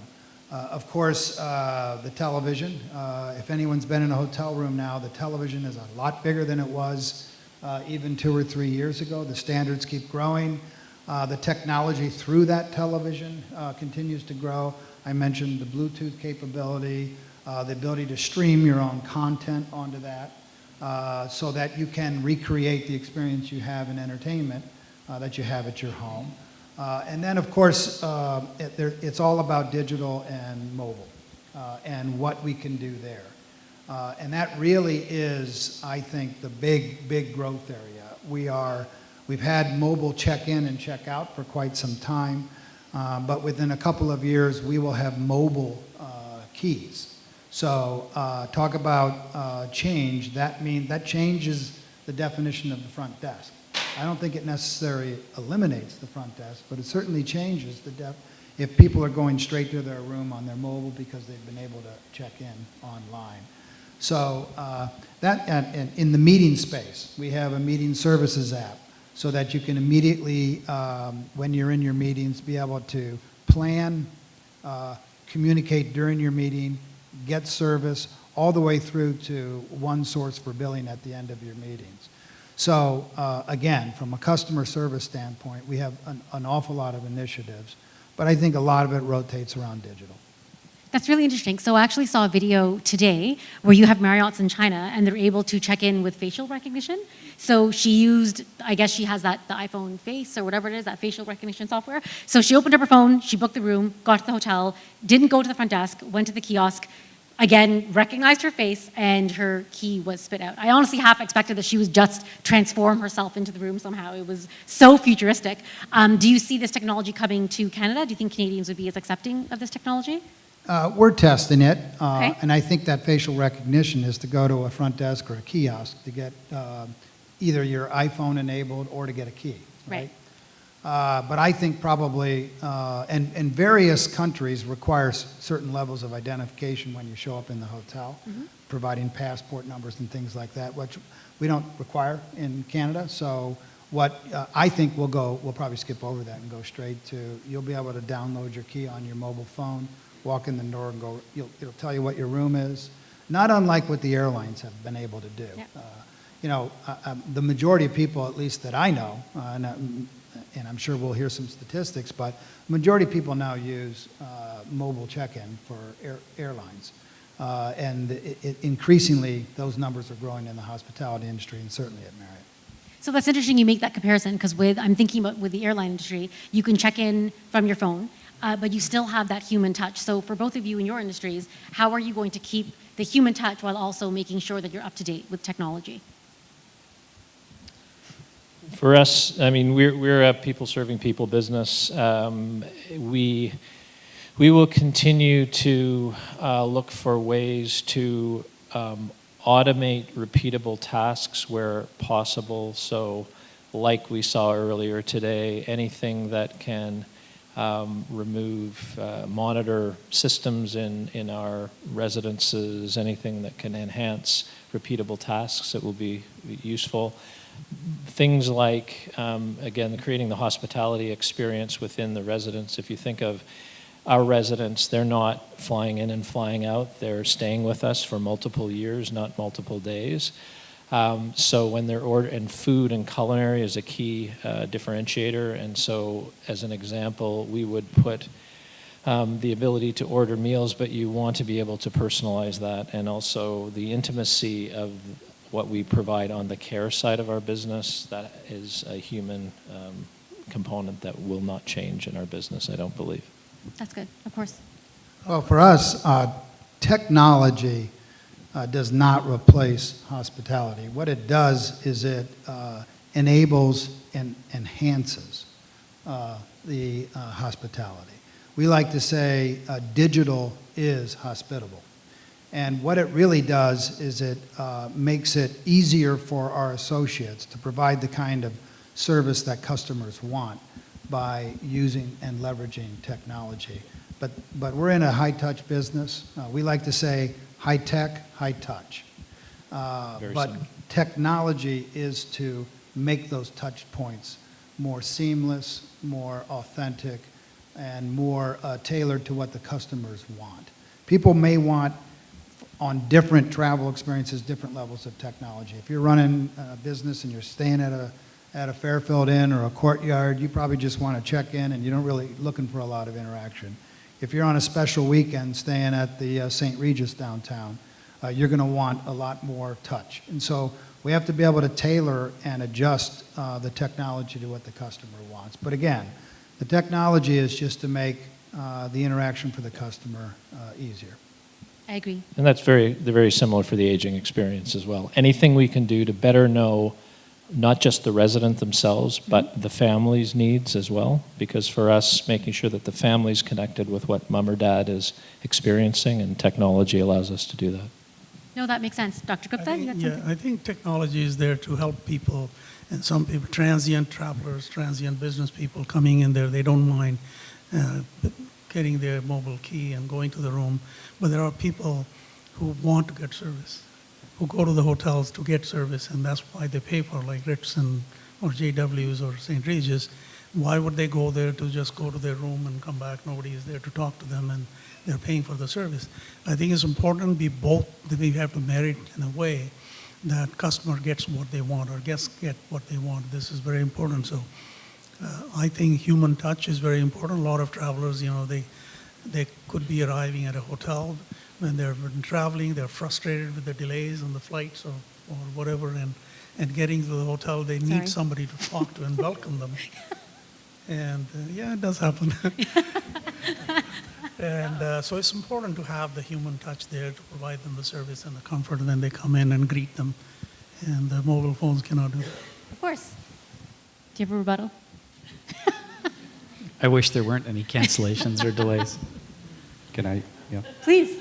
Of course, the television. If anyone's been in a hotel room now, the television is a lot bigger than it was even 2 or 3 years ago. The standards keep growing. The technology through that television continues to grow. I mentioned the Bluetooth capability, the ability to stream your own content onto that so that you can recreate the experience you have in entertainment that you have at your home. And then, of course, it's all about digital and mobile and what we can do there. And that really is, I think, the big growth area. We've had mobile check-in and check-out for quite some time, but within a couple of years, we will have mobile keys. So talk about change. That changes the definition of the front desk. I don't think it necessarily eliminates the front desk, but it certainly changes if people are going straight to their room on their mobile because they've been able to check in online. So and in the meeting space, we have a meeting services app so that you can immediately, when you're in your meetings, be able to plan, communicate during your meeting, get service, all the way through to one source for billing at the end of your meetings. So again, from a customer service standpoint, we have an awful lot of initiatives, but I think a lot of it rotates around digital. That's really interesting. So I actually saw a video today where you have Marriotts in China and they're able to check in with facial recognition. So she used, I guess she has the iPhone face or whatever it is, that facial recognition software. So she opened up her phone, she booked the room, got to the hotel, didn't go to the front desk, went to the kiosk, again, recognized her face, and her key was spit out. I honestly half expected that she would just transform herself into the room somehow. It was so futuristic. Do you see this technology coming to Canada? Do you think Canadians would be as accepting of this technology? We're testing it, Okay. and I think that facial recognition is to go to a front desk or a kiosk to get either your iPhone enabled or to get a key, right? But I think probably, and various countries require certain levels of identification when you show up in the hotel, providing passport numbers and things like that, which we don't require in Canada. So what I think we'll probably skip over that and go straight to, you'll be able to download your key on your mobile phone, walk in the door and go, it'll tell you what your room is, not unlike what the airlines have been able to do. The majority of people, at least that I know, and I'm sure we'll hear some statistics, but the majority of people now use mobile check-in for airlines. And increasingly, those numbers are growing in the hospitality industry and certainly at Marriott. So that's interesting you make that comparison because I'm thinking about with the airline industry, you can check in from your phone. but you still have that human touch. So for both of you in your industries, how are you going to keep the human touch while also making sure that you're up to date with technology? For us, I mean, we're a people serving people business. We will continue to look for ways to automate repeatable tasks where possible. So like we saw earlier today, anything that can monitor systems in our residences, anything that can enhance repeatable tasks that will be useful. Things like, again, creating the hospitality experience within the residence. If you think of our residents, they're not flying in and flying out. They're staying with us for multiple years, not multiple days. So when they're and food and culinary is a key differentiator. And so as an example, we would put the ability to order meals, but you want to be able to personalize that, and also the intimacy of what we provide on the care side of our business. That is a human component that will not change in our business, I don't believe. That's good, of course. Well, for us, technology does not replace hospitality. What it does is it enables and enhances the hospitality. We like to say digital is hospitable. And what it really does is it makes it easier for our associates to provide the kind of service that customers want by using and leveraging technology. But we're in a high-touch business. We like to say high-tech, high-touch. But technology is to make those touch points more seamless, more authentic, and more tailored to what the customers want. People may want, on different travel experiences, different levels of technology. If you're running a business and you're staying at a Fairfield Inn or a Courtyard, you probably just want to check in and you don't really looking for a lot of interaction. If you're on a special weekend staying at the St. Regis downtown, you're going to want a lot more touch. And so we have to be able to tailor and adjust the technology to what the customer wants. But again, the technology is just to make the interaction for the customer easier. I agree. And that's very similar for the aging experience as well. Anything we can do to better know not just the resident themselves, but the family's needs as well. Because for us, making sure that the family's connected with what mom or dad is experiencing, and technology allows us to do that. No, that makes sense. Dr. Gupta, you got something? I think technology is there to help people, and some people, transient travelers, transient business people coming in there, they don't mind getting their mobile key and going to the room. But there are people who want to get service, who go to the hotels to get service, and that's why they pay for, like Ritz or JW's or St. Regis. Why would they go there to just go to their room and come back? Nobody is there to talk to them, and they're paying for the service. I think it's important that we have to marry it in a way that customer gets what they want or guests get what they want. This is very important. So I think human touch is very important. A lot of travelers, they could be arriving at a hotel when they're traveling, they're frustrated with the delays on the flights or whatever, and getting to the hotel, they need somebody to talk to and welcome them. And yeah, it does happen. And so it's important to have the human touch there to provide them the service and the comfort when they come in and greet them. And the mobile phones cannot do that. Of course. Do you have a rebuttal? I wish there weren't any cancellations or delays. Can I? Yeah. Please.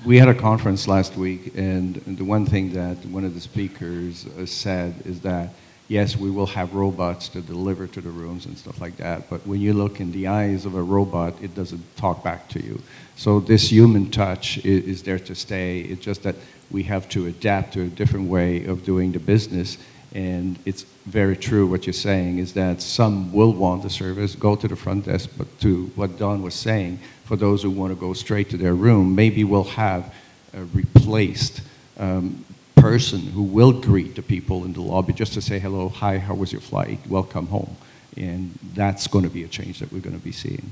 We had a conference last week, and the one thing that one of the speakers said is that, yes, we will have robots to deliver to the rooms and stuff like that, but when you look in the eyes of a robot, it doesn't talk back to you. So this human touch is there to stay. It's just that we have to adapt to a different way of doing the business. And it's very true what you're saying is that some will want the service, go to the front desk, but to what Don was saying, for those who want to go straight to their room, maybe we'll have a replaced person who will greet the people in the lobby just to say hello, hi, how was your flight, welcome home. And that's going to be a change that we're going to be seeing.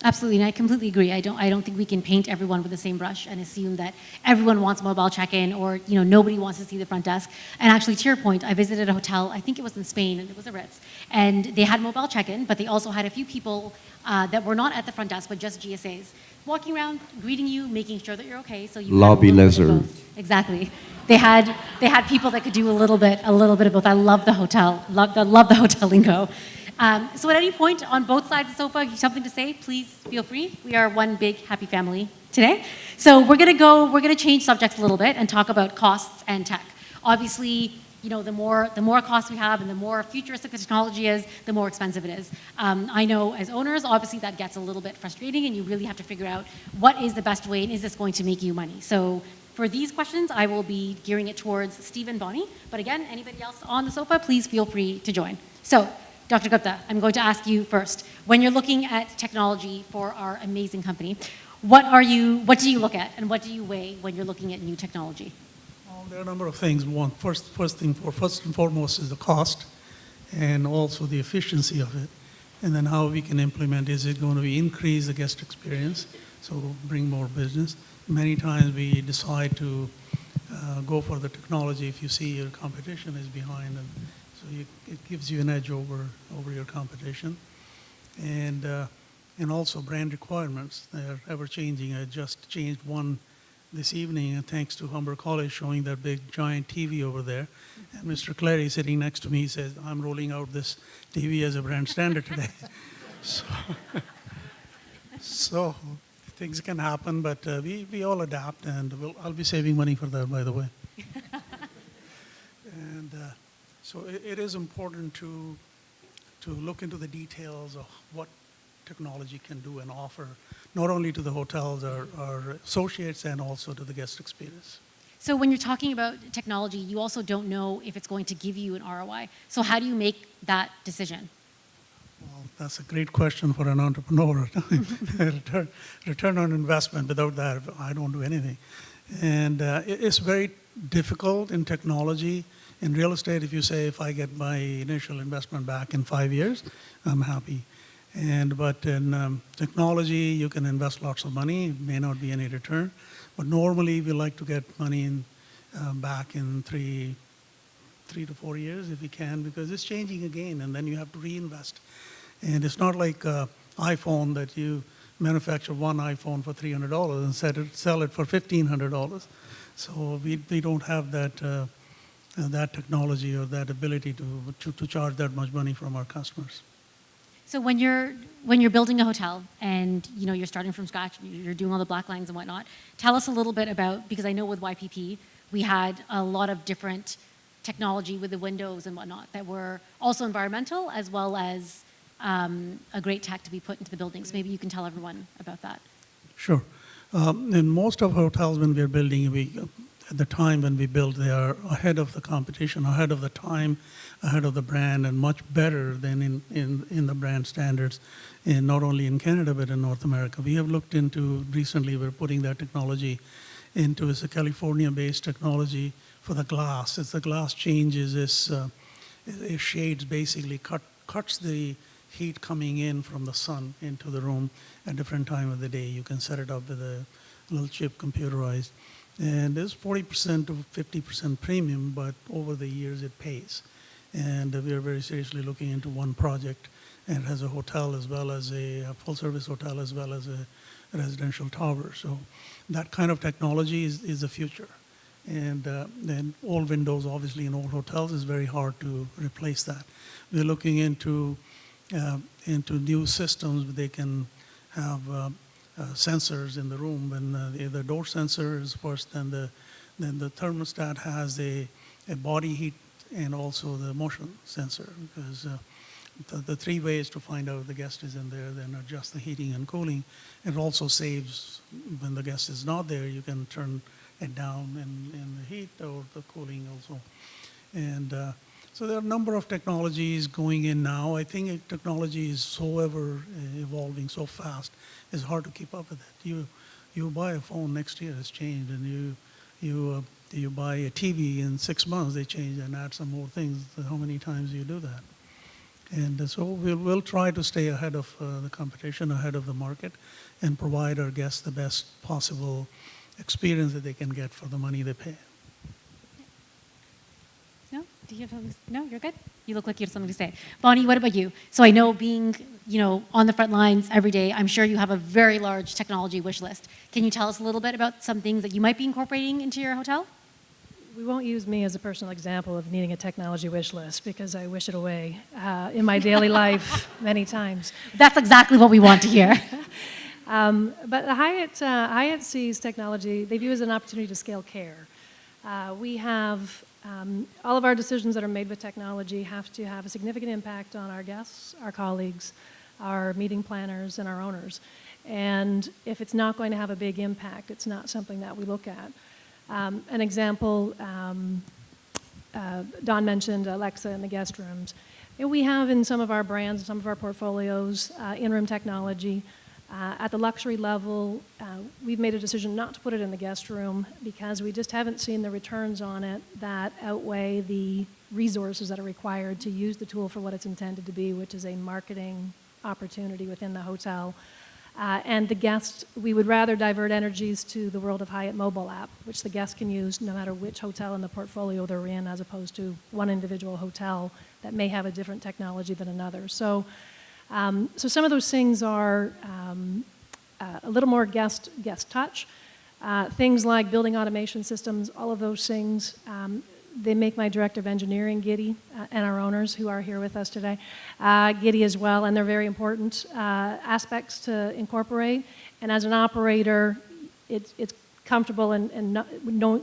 Absolutely, and I completely agree. I don't think we can paint everyone with the same brush and assume that everyone wants mobile check-in or nobody wants to see the front desk. And actually, to your point, I visited a hotel. I think it was in Spain, and it was a Ritz, and they had mobile check-in, but they also had a few people that were not at the front desk, but just GSAs, walking around, greeting you, making sure that you're okay. So you had Lobby a little bit of lizard. both. Exactly. They had people that could do a little bit of both. I love the hotel, love the hotel lingo. So at any point on both sides of the sofa, you have something to say, please feel free. We are one big happy family today. So we're gonna change subjects a little bit and talk about costs and tech. Obviously, the more costs we have and the more futuristic the technology is, the more expensive it is. I know as owners, obviously that gets a little bit frustrating and you really have to figure out what is the best way and is this going to make you money. So for these questions, I will be gearing it towards Steve and Bonnie. But again, anybody else on the sofa, please feel free to join. So, Dr. Gupta, I'm going to ask you first. When you're looking at technology for our amazing company, what do you look at and what do you weigh when you're looking at new technology? Well, there are a number of things. One, first and foremost is the cost and also the efficiency of it. And then how we can implement, is it going to increase the guest experience, so bring more business? Many times we decide to go for the technology if you see your competition is behind, and so it gives you an edge over your competition. And also brand requirements, they're ever changing. I just changed one this evening, and thanks to Humber College showing that big giant TV over there. And Mr. Clary sitting next to me says, I'm rolling out this TV as a brand standard today. So things can happen, but we all adapt, and I'll be saving money for that, by the way. And so it is important to look into the details of what technology can do and offer, not only to the hotels, our associates, and also to the guest experience. So when you're talking about technology, you also don't know if it's going to give you an ROI. So how do you make that decision? Well, that's a great question for an entrepreneur. Return on investment, without that, I don't do anything. And it's very difficult in technology. In real estate, if you say, if I get my initial investment back in 5 years, I'm happy. But in technology, you can invest lots of money. It may not be any return. But normally, we like to get money back in 3 to 4 years if we can, because it's changing again, and then you have to reinvest. And it's not like iPhone that you manufacture one iPhone for $300 and sell it for $1,500. So we don't have that technology or that ability to charge that much money from our customers. So when you're building a hotel and you're starting from scratch, you're doing all the black lines and whatnot, tell us a little bit about, because I know with YPP, we had a lot of different technology with the windows and whatnot that were also environmental as well as a great tech to be put into the buildings. Maybe you can tell everyone about that. Sure. In most of hotels, when we're building, at the time when we build, they are ahead of the competition, ahead of the time, ahead of the brand, and much better than in the brand standards, and not only in Canada, but in North America. We have looked into, recently we're putting that technology into, it's a California-based technology for the glass. As the glass changes, it shades basically, cuts the heat coming in from the sun into the room at different time of the day. You can set it up with a little chip computerized. And there's 40% to 50% premium, but over the years it pays. And we are very seriously looking into one project, and it has a hotel as well as a full-service hotel as well as a residential tower. So that kind of technology is the future. And then all windows, obviously, in all hotels is very hard to replace that. We're looking into new systems where they can have sensors in the room, and the door sensor is first, then the thermostat has a body heat and also the motion sensor, because the three ways to find out if the guest is in there, then adjust the heating and cooling. It also saves when the guest is not there, you can turn it down in the heat or the cooling also. And so there are a number of technologies going in now. I think technology is so ever evolving so fast, it's hard to keep up with it. You buy a phone, next year it's changed, and you buy a TV, in 6 months they change and add some more things. How many times do you do that? And so we'll try to stay ahead of the competition, ahead of the market, and provide our guests the best possible experience that they can get for the money they pay. No? Do you have something? No, you're good? You look like you have something to say. Bonnie, what about you? So I know being, on the front lines every day, I'm sure you have a very large technology wish list. Can you tell us a little bit about some things that you might be incorporating into your hotel? We won't use me as a personal example of needing a technology wish list because I wish it away in my daily life many times. That's exactly what we want to hear. But Hyatt sees technology, they view it as an opportunity to scale care. We have, all of our decisions that are made with technology have to have a significant impact on our guests, our colleagues, our meeting planners, and our owners. And if it's not going to have a big impact, it's not something that we look at. An example, Don mentioned Alexa in the guest rooms. We have in some of our brands, some of our portfolios, in-room technology. At the luxury level, we've made a decision not to put it in the guest room because we just haven't seen the returns on it that outweigh the resources that are required to use the tool for what it's intended to be, which is a marketing opportunity within the hotel. And the guest, we would rather divert energies to the World of Hyatt mobile app, which the guest can use no matter which hotel in the portfolio they're in, as opposed to one individual hotel that may have a different technology than another. So some of those things are a little more guest touch. Things like building automation systems, all of those things, they make my director of engineering giddy, and our owners who are here with us today giddy as well, and they're very important aspects to incorporate. And as an operator, it's comfortable and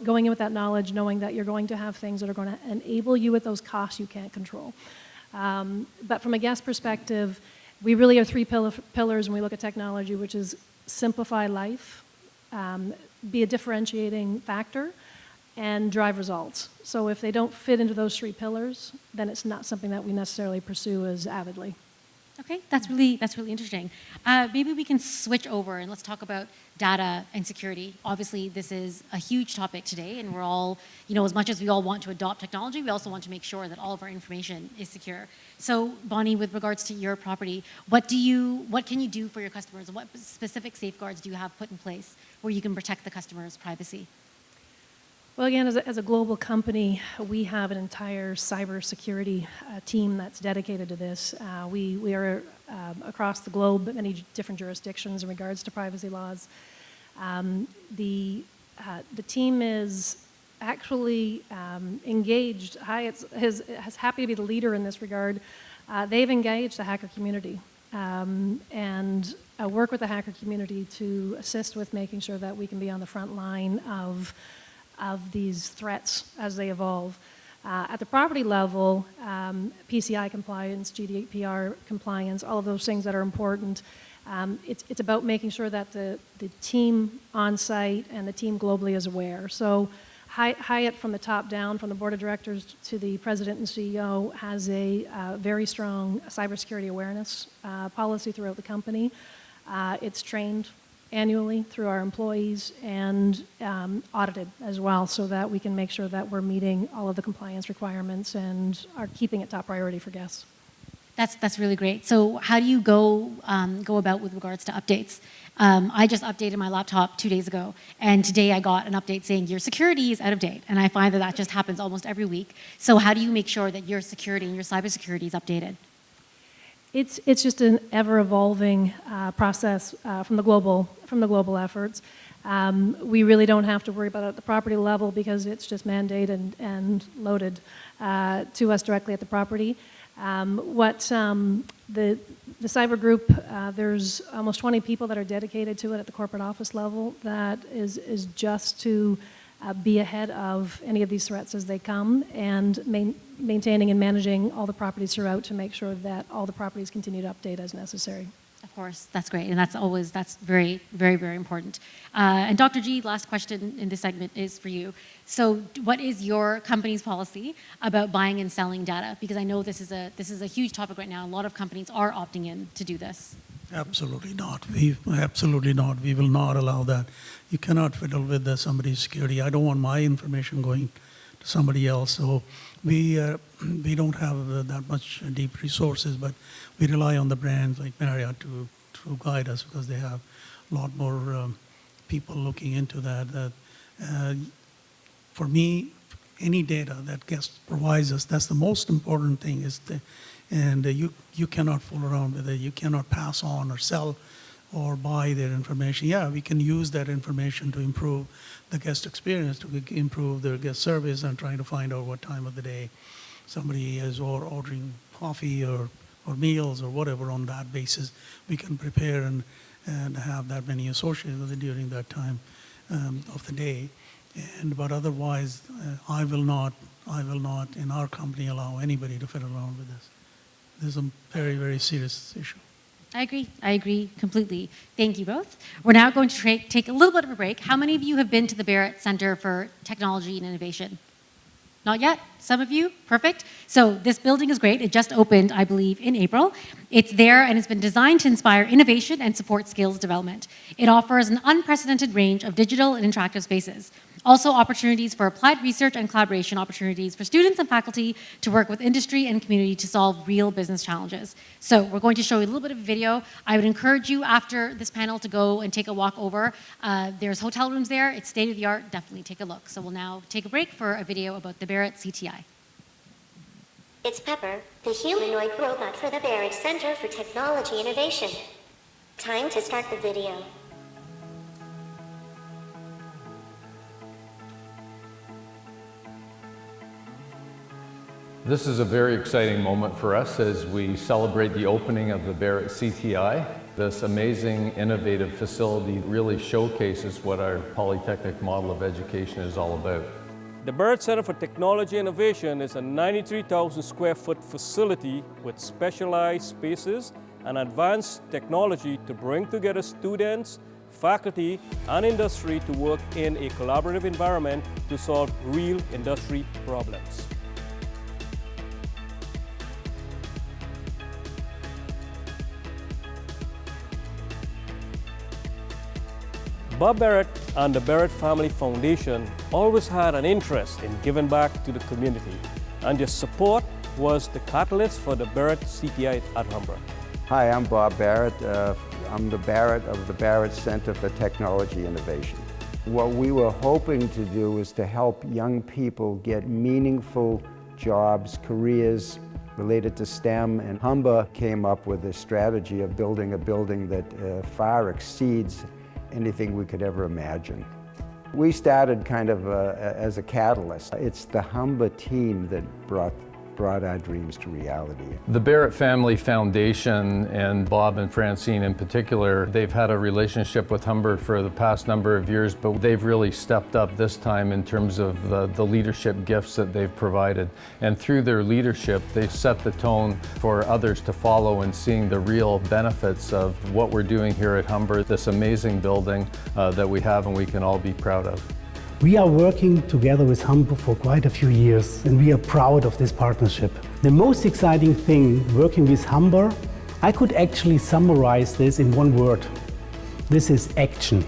going in with that knowledge, knowing that you're going to have things that are going to enable you with those costs you can't control. But from a guest perspective, we really have three pillars when we look at technology, which is simplify life, be a differentiating factor, and drive results. So if they don't fit into those three pillars, then it's not something that we necessarily pursue as avidly. Okay, that's really interesting. Maybe we can switch over and let's talk about data and security. Obviously, this is a huge topic today, and we're all, as much as we all want to adopt technology, we also want to make sure that all of our information is secure. So, Bonnie, with regards to your property, what can you do for your customers? What specific safeguards do you have put in place where you can protect the customer's privacy? Well, again, as a global company, we have an entire cybersecurity team that's dedicated to this. We are across the globe, many different jurisdictions in regards to privacy laws. The team is actually engaged. Hyatt is happy to be the leader in this regard. They've engaged the hacker community and work with the hacker community to assist with making sure that we can be on the front line of these threats as they evolve. At the property level, PCI compliance, GDPR compliance, all of those things that are important. It's about making sure that the team on site and the team globally is aware. So Hyatt from the top down, from the board of directors to the president and CEO, has a very strong cybersecurity awareness policy throughout the company. It's trained annually through our employees and audited as well, so that we can make sure that we're meeting all of the compliance requirements and are keeping it top priority for guests. That's really great. So how do you go about with regards to updates? I just updated my laptop 2 days ago, and today I got an update saying your security is out of date, and I find that just happens almost every week. So how do you make sure that your security and your cybersecurity is updated? It's just an ever-evolving process from the global efforts. We really don't have to worry about it at the property level because it's just mandated and loaded to us directly at the property. The cyber group, there's almost 20 people that are dedicated to it at the corporate office level. That is just to be ahead of any of these threats as they come, and maintaining and managing all the properties throughout to make sure that all the properties continue to update as necessary. Of course, that's great, and that's very, very, very important. And Dr. G, last question in this segment is for you. So, what is your company's policy about buying and selling data? Because I know this is a huge topic right now. A lot of companies are opting in to do this. Absolutely not. Absolutely not. We will not allow that. You cannot fiddle with somebody's security. I don't want my information going somebody else. So we don't have that much deep resources, but we rely on the brands like Marriott to guide us, because they have a lot more people looking into that. For me, any data that guest provides us, that's the most important thing. And you cannot fool around with it. You cannot pass on or sell or buy their information. Yeah, we can use that information to improve the guest experience, to improve their guest service, and trying to find out what time of the day somebody is ordering coffee or meals or whatever. On that basis, we can prepare and have that many associated with it during that time of the day. But otherwise, I will not in our company allow anybody to fiddle around with this. This is a very, very serious issue. I agree completely. Thank you both. We're now going to take a little bit of a break. How many of you have been to the Barrett Center for Technology and Innovation? Not yet? Some of you? Perfect. So this building is great. It just opened, I believe, in April. It's there and it's been designed to inspire innovation and support skills development. It offers an unprecedented range of digital and interactive spaces. Also opportunities for applied research and collaboration opportunities for students and faculty to work with industry and community to solve real business challenges. So we're going to show you a little bit of a video. I would encourage you after this panel to go and take a walk over. There's hotel rooms there. It's state of the art. Definitely take a look. So we'll now take a break for a video about the Barrett CTI. It's Pepper, the humanoid robot for the Barrett Center for Technology Innovation. Time to start the video. This is a very exciting moment for us as we celebrate the opening of the Barrett CTI. This amazing, innovative facility really showcases what our polytechnic model of education is all about. The Barrett Center for Technology Innovation is a 93,000 square foot facility with specialized spaces and advanced technology to bring together students, faculty, and industry to work in a collaborative environment to solve real industry problems. Bob Barrett and the Barrett Family Foundation always had an interest in giving back to the community, and their support was the catalyst for the Barrett CTI at Humber. Hi, I'm Bob Barrett. I'm the Barrett of the Barrett Center for Technology Innovation. What we were hoping to do is to help young people get meaningful jobs, careers related to STEM, and Humber came up with a strategy of building a building that far exceeds anything we could ever imagine. We started kind of as a catalyst. It's the Humber team that brought our dreams to reality. The Barrett Family Foundation and Bob and Francine in particular, they've had a relationship with Humber for the past number of years, but they've really stepped up this time in terms of the leadership gifts that they've provided. And through their leadership, they've set the tone for others to follow in seeing the real benefits of what we're doing here at Humber, this amazing building that we have and we can all be proud of. We are working together with Humber for quite a few years, and we are proud of this partnership. The most exciting thing working with Humber, I could actually summarize this in one word. This is action.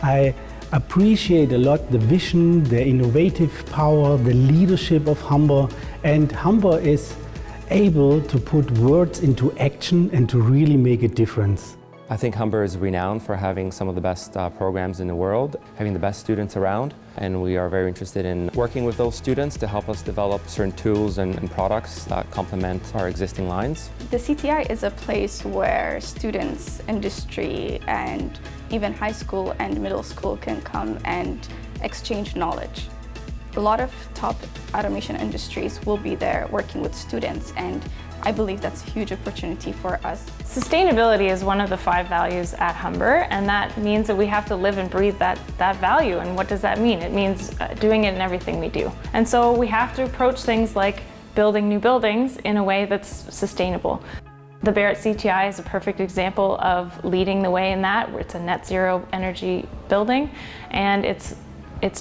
I appreciate a lot the vision, the innovative power, the leadership of Humber, and Humber is able to put words into action and to really make a difference. I think Humber is renowned for having some of the best programs in the world, having the best students around, and we are very interested in working with those students to help us develop certain tools and products that complement our existing lines. The CTI is a place where students, industry, and even high school and middle school can come and exchange knowledge. A lot of top automation industries will be there working with students, and I believe that's a huge opportunity for us. Sustainability is one of the 5 values at Humber, and that means that we have to live and breathe that value. And what does that mean? It means doing it in everything we do. And so we have to approach things like building new buildings in a way that's sustainable. The Barrett CTI is a perfect example of leading the way in that. It's a net zero energy building, and it's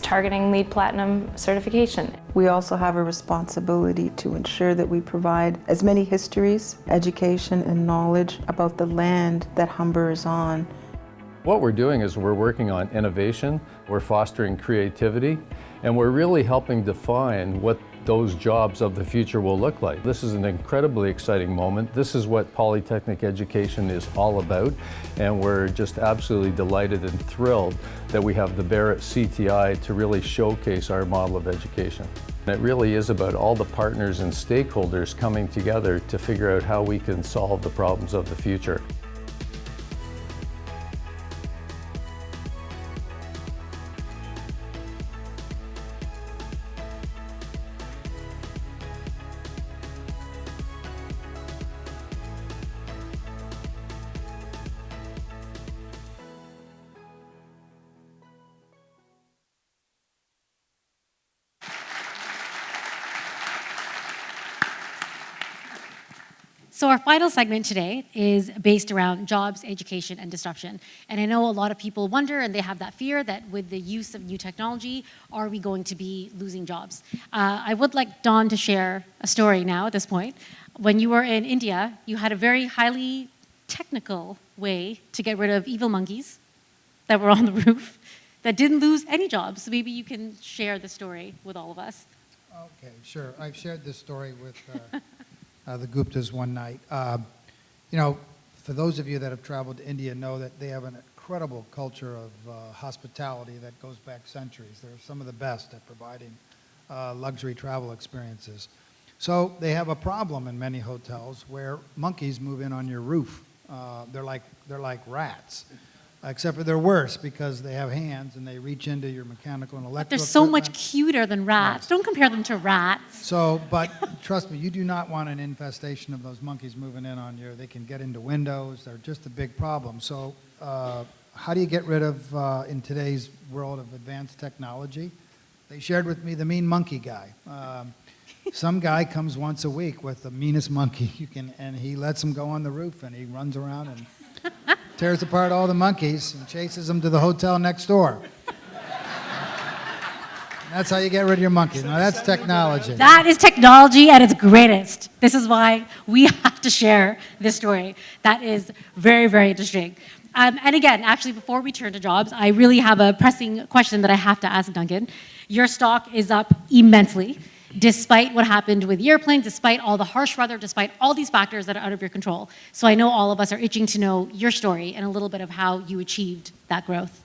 targeting LEED Platinum certification. We also have a responsibility to ensure that we provide as many histories, education, and knowledge about the land that Humber is on. What we're doing is we're working on innovation, we're fostering creativity, and we're really helping define what those jobs of the future will look like. This is an incredibly exciting moment. This is what polytechnic education is all about, and we're just absolutely delighted and thrilled that we have the Barrett CTI to really showcase our model of education. It really is about all the partners and stakeholders coming together to figure out how we can solve the problems of the future. So our final segment today is based around jobs, education, and disruption. And I know a lot of people wonder, and they have that fear, that with the use of new technology, are we going to be losing jobs? I would like Dawn to share a story now at this point. When you were in India, you had a very highly technical way to get rid of evil monkeys that were on the roof that didn't lose any jobs. So maybe you can share the story with all of us. Okay, sure. I've shared this story with the Guptas one night. You know, for those of you that have traveled to India know that they have an incredible culture of hospitality that goes back centuries. They're some of the best at providing luxury travel experiences. So they have a problem in many hotels where monkeys move in on your roof. They're like rats, except for they're worse because they have hands and they reach into your mechanical and electrical But they're so equipment. much cuter than rats. Don't compare them to rats. So, but trust me, you do not want an infestation of those monkeys moving in on you. They can get into windows. They're just a big problem. So how do you get rid of, in today's world of advanced technology? They shared with me the mean monkey guy. Some guy comes once a week with the meanest monkey and he lets them go on the roof and he runs around and tears apart all the monkeys and chases them to the hotel next door. That's how you get rid of your monkeys. Now that's technology. That is technology at its greatest. This is why we have to share this story. That is very, very interesting. And again, actually, before we turn to jobs, I really have a pressing question that I have to ask Duncan. Your stock is up immensely, despite what happened with the airplane, despite all the harsh weather, despite all these factors that are out of your control. So I know all of us are itching to know your story and a little bit of how you achieved that growth.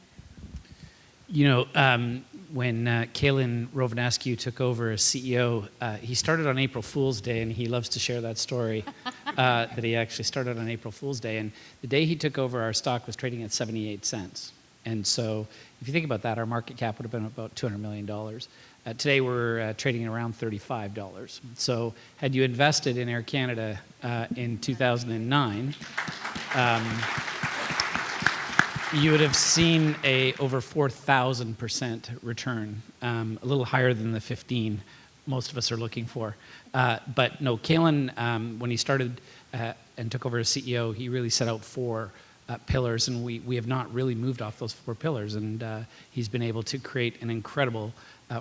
You know, when Kalin Rovanescu took over as CEO, he started on April Fool's Day, and he loves to share that story, that he actually started on April Fool's Day. And the day he took over, our stock was trading at 78 cents. And so if you think about that, our market cap would have been about $200 million. Today we're trading at around $35. So had you invested in Air Canada in 2009, you would have seen a over 4,000% return, a little higher than the 15 most of us are looking for. But no, Kalin, when he started and took over as CEO, he really set out four pillars, and we have not really moved off those four pillars. And he's been able to create an incredible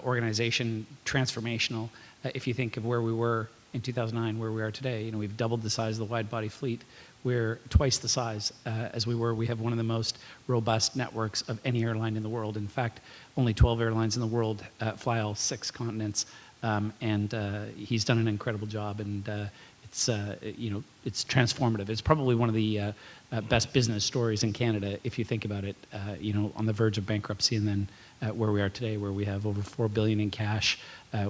organization, transformational. If you think of where we were in 2009, where we are today, you know, we've doubled the size of the wide-body fleet. We're twice the size as we were. We have one of the most robust networks of any airline in the world. In fact, only 12 airlines in the world fly all 6 continents, and he's done an incredible job. And it's you know, it's transformative. It's probably one of the best business stories in Canada if you think about it. You know, on the verge of bankruptcy, and then where we are today, where we have over $4 billion in cash.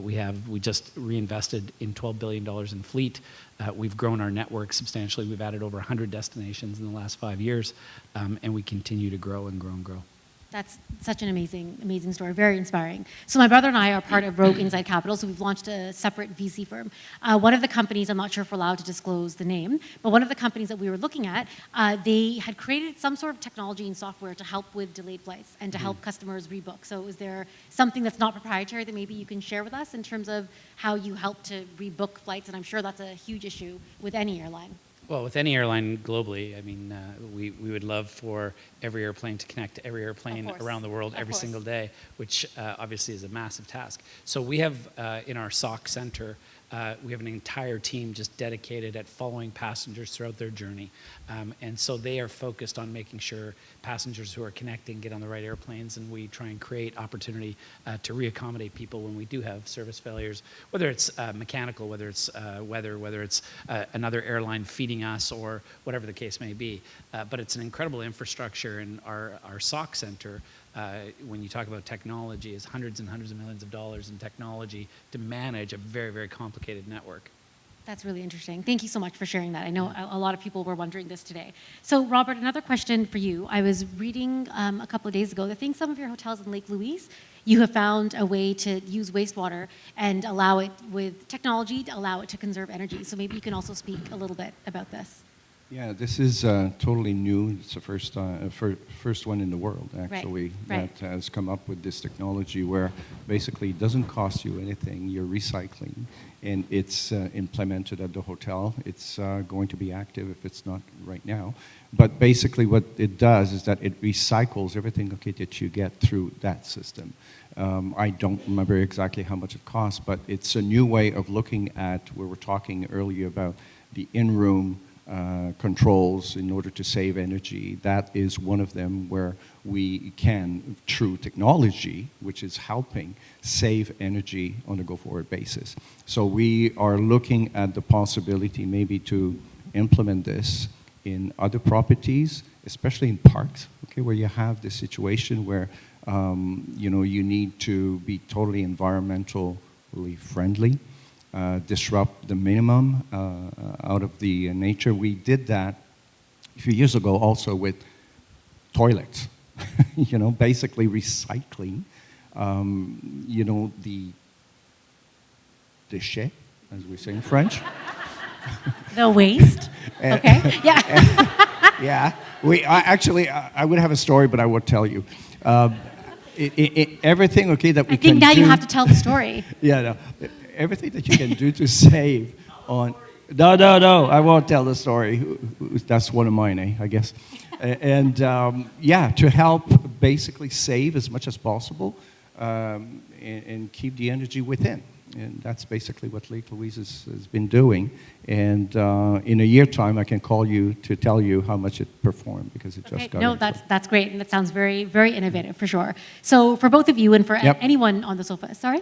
We just reinvested in $12 billion in fleet. We've grown our network substantially. We've added over 100 destinations in the last 5 years, and we continue to grow and grow and grow. That's such an amazing, amazing story, very inspiring. So my brother and I are part of Rogue Inside Capital, so we've launched a separate VC firm. One of the companies, I'm not sure if we're allowed to disclose the name, but one of the companies that we were looking at, they had created some sort of technology and software to help with delayed flights and to help customers rebook. So is there something that's not proprietary that maybe you can share with us in terms of how you help to rebook flights? And I'm sure that's a huge issue with any airline. Well, with any airline globally, I mean, we would love for every airplane to connect to every airplane around the world every single day, which obviously is a massive task. So we have in our SOC center We have an entire team just dedicated at following passengers throughout their journey. And so they are focused on making sure passengers who are connecting get on the right airplanes, and we try and create opportunity to reaccommodate people when we do have service failures, whether it's mechanical, whether it's weather, whether it's another airline feeding us, or whatever the case may be. But it's an incredible infrastructure, and our SOC center, when you talk about technology, is hundreds and hundreds of millions of dollars in technology to manage a very, very complicated network. That's really interesting. Thank you so much for sharing that. I know a lot of people were wondering this today. So Robert, another question for you. I was reading a couple of days ago that I think some of your hotels in Lake Louise, you have found a way to use wastewater and allow it with technology to allow it to conserve energy. So maybe you can also speak a little bit about this. Yeah, this is totally new. It's the first one in the world, actually, Right. that has come up with this technology where basically it doesn't cost you anything. You're recycling, and it's implemented at the hotel. It's going to be active if it's not right now. But basically what it does is that it recycles everything that you get through that system. I don't remember exactly how much it costs, but it's a new way of looking at, where we're talking earlier about the in-room controls in order to save energy. That is one of them where we can, through technology, which is helping, save energy on a go-forward basis. So we are looking at the possibility maybe to implement this in other properties, especially in parks, where you have this situation where you need to be totally environmentally friendly. Disrupt the minimum out of the nature. We did that a few years ago also with toilets, basically recycling, the déchets, as we say in French. The waste? Okay, yeah. Yeah, I would have a story, but I won't tell you. Everything, that we can do. I think now you have to tell the story. Yeah, no. Everything that you can do to save on... No, I won't tell the story. That's one of mine, I guess. And to help basically save as much as possible and keep the energy within. And that's basically what Lake Louise has been doing. And in a year's time, I can call you to tell you how much it performed, because it just got... No, that's great, and that sounds very, very innovative, for sure. So for both of you and for anyone on the sofa, sorry?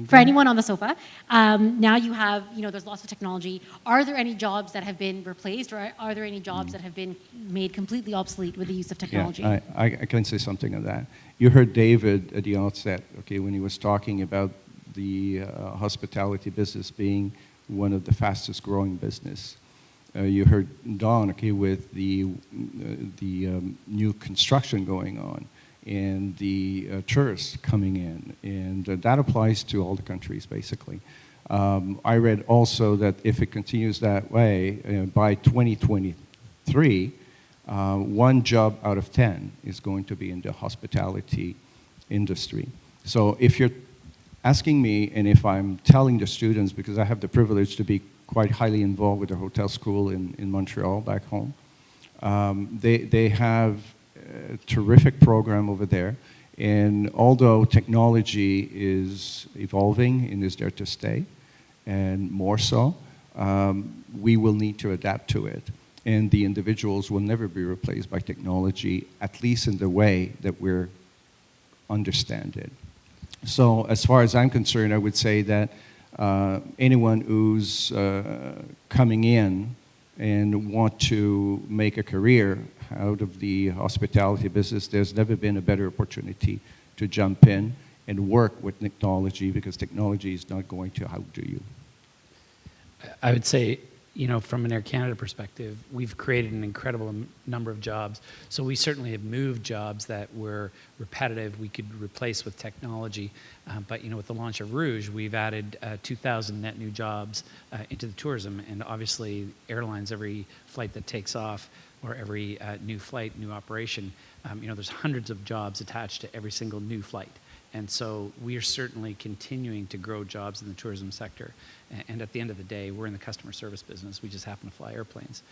For anyone on the sofa, now you have, there's lots of technology. Are there any jobs that have been replaced, or are there any jobs that have been made completely obsolete with the use of technology? Yeah, I can say something on that. You heard David at the outset, when he was talking about the hospitality business being one of the fastest growing business. You heard Don, with the new construction going on, and the tourists coming in, and that applies to all the countries, basically. I read also that if it continues that way, by 2023, 1 job out of 10 is going to be in the hospitality industry. So if you're asking me, and if I'm telling the students, because I have the privilege to be quite highly involved with the hotel school in Montreal, back home, they have a terrific program over there, and although technology is evolving and is there to stay, and more so, we will need to adapt to it, and the individuals will never be replaced by technology, at least in the way that we understand it. So as far as I'm concerned, I would say that anyone who's coming in and want to make a career out of the hospitality business, there's never been a better opportunity to jump in and work with technology, because technology is not going to outdo you. I would say, from an Air Canada perspective, we've created an incredible number of jobs. So we certainly have moved jobs that were repetitive, we could replace with technology. But with the launch of Rouge, we've added 2,000 net new jobs into the tourism. And obviously, airlines, every flight that takes off, or every new flight, new operation, there's hundreds of jobs attached to every single new flight. And so we are certainly continuing to grow jobs in the tourism sector. And at the end of the day, we're in the customer service business. We just happen to fly airplanes.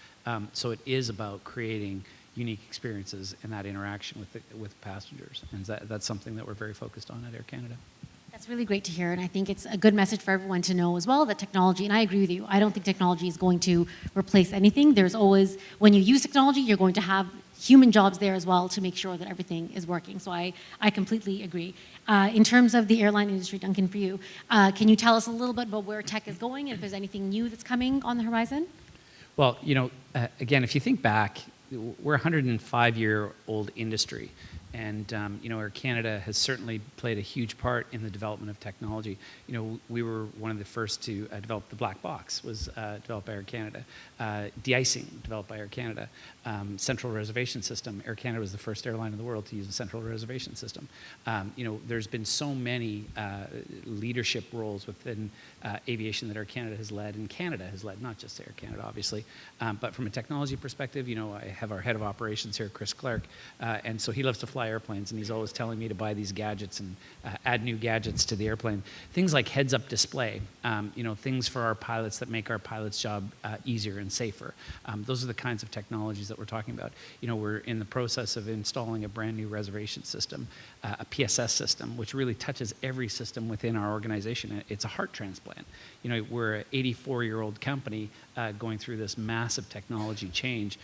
So it is about creating unique experiences and that interaction with passengers. And that's something that we're very focused on at Air Canada. That's really great to hear, and I think it's a good message for everyone to know as well that technology, and I agree with you, I don't think technology is going to replace anything. There's always, when you use technology, you're going to have human jobs there as well to make sure that everything is working. So I completely agree. In terms of the airline industry, Duncan, for you, can you tell us a little bit about where tech is going and if there's anything new that's coming on the horizon? Well, again, if you think back, we're a 105-year-old industry. And Air Canada has certainly played a huge part in the development of technology. We were one of the first to develop the black box, was developed by Air Canada. De-icing, developed by Air Canada. Central reservation system, Air Canada was the first airline in the world to use a central reservation system. There's been so many leadership roles within aviation that Air Canada has led, and Canada has led, not just Air Canada, obviously. But from a technology perspective, I have our head of operations here, Chris Clark, and so he loves to fly airplanes, and he's always telling me to buy these gadgets and add new gadgets to the airplane. Things like heads-up display, things for our pilots that make our pilots' job easier and safer. Those are the kinds of technologies that we're talking about. We're in the process of installing a brand new reservation system, a PSS system, which really touches every system within our organization. It's a heart transplant. We're an 84-year-old company going through this massive technology change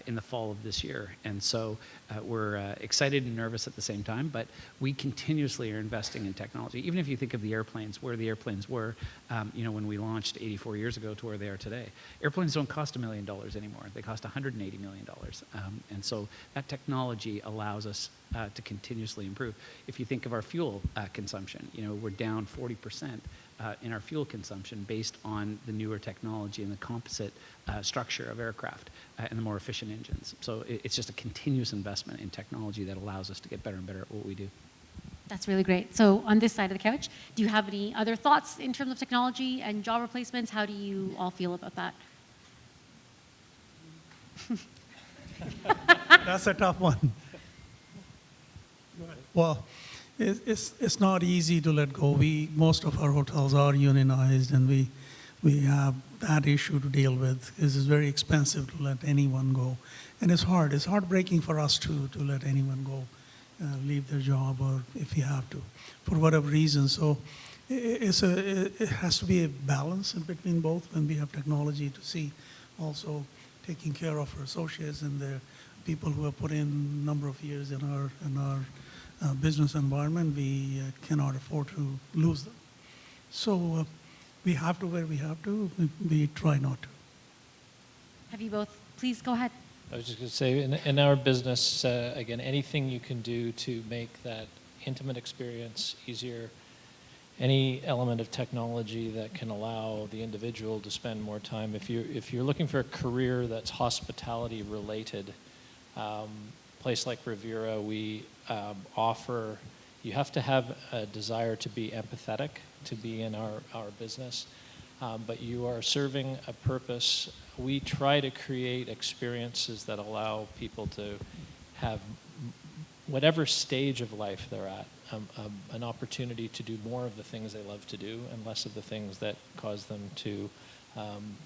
in the fall of this year. And so we're excited and nervous at the same time, but we continuously are investing in technology. Even if you think of the airplanes, where the airplanes were, when we launched 84 years ago to where they are today. Airplanes don't cost $1 million anymore. They cost $180 million. And so that technology allows us to continuously improve. If you think of our fuel consumption, we're down 40% in our fuel consumption based on the newer technology and the composite structure of aircraft and the more efficient engines. So it's just a continuous investment in technology that allows us to get better and better at what we do. That's really great. So on this side of the couch, do you have any other thoughts in terms of technology and job replacements? How do you all feel about that? That's a tough one. Well, it's not easy to let go. Most of our hotels are unionized, and we have that issue to deal with. It's very expensive to let anyone go, and it's hard. It's heartbreaking for us to let anyone go, leave their job, or if you have to, for whatever reason. So it has to be a balance in between both, and we have technology to see also taking care of our associates and the people who have put in a number of years in our business environment. We cannot afford to lose them. So we have to where we have to. We try not to. Have you both? Please go ahead. I was just going to say, in our business, again, anything you can do to make that intimate experience easier, any element of technology that can allow the individual to spend more time. If you're looking for a career that's hospitality related, place like Riviera, we offer, you have to have a desire to be empathetic to be in our business, but you are serving a purpose. We try to create experiences that allow people to have whatever stage of life they're at, an opportunity to do more of the things they love to do and less of the things that cause them to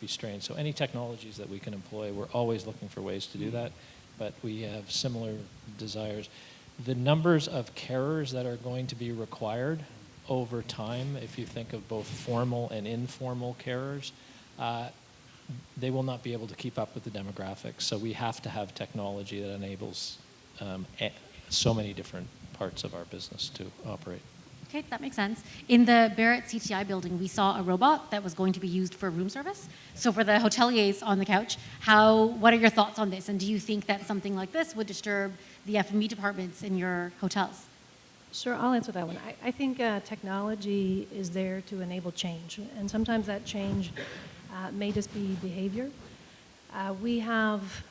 be strained. So any technologies that we can employ, we're always looking for ways to do that, but we have similar desires. The numbers of carers that are going to be required over time, if you think of both formal and informal carers, they will not be able to keep up with the demographics. So we have to have technology that enables so many different parts of our business to operate. Okay, that makes sense. In the Barrett CTI building, we saw a robot that was going to be used for room service. So for the hoteliers on the couch, what are your thoughts on this? And do you think that something like this would disturb the F&B departments in your hotels? Sure, I'll answer that one. I think technology is there to enable change, and sometimes that change may just be behavior. We have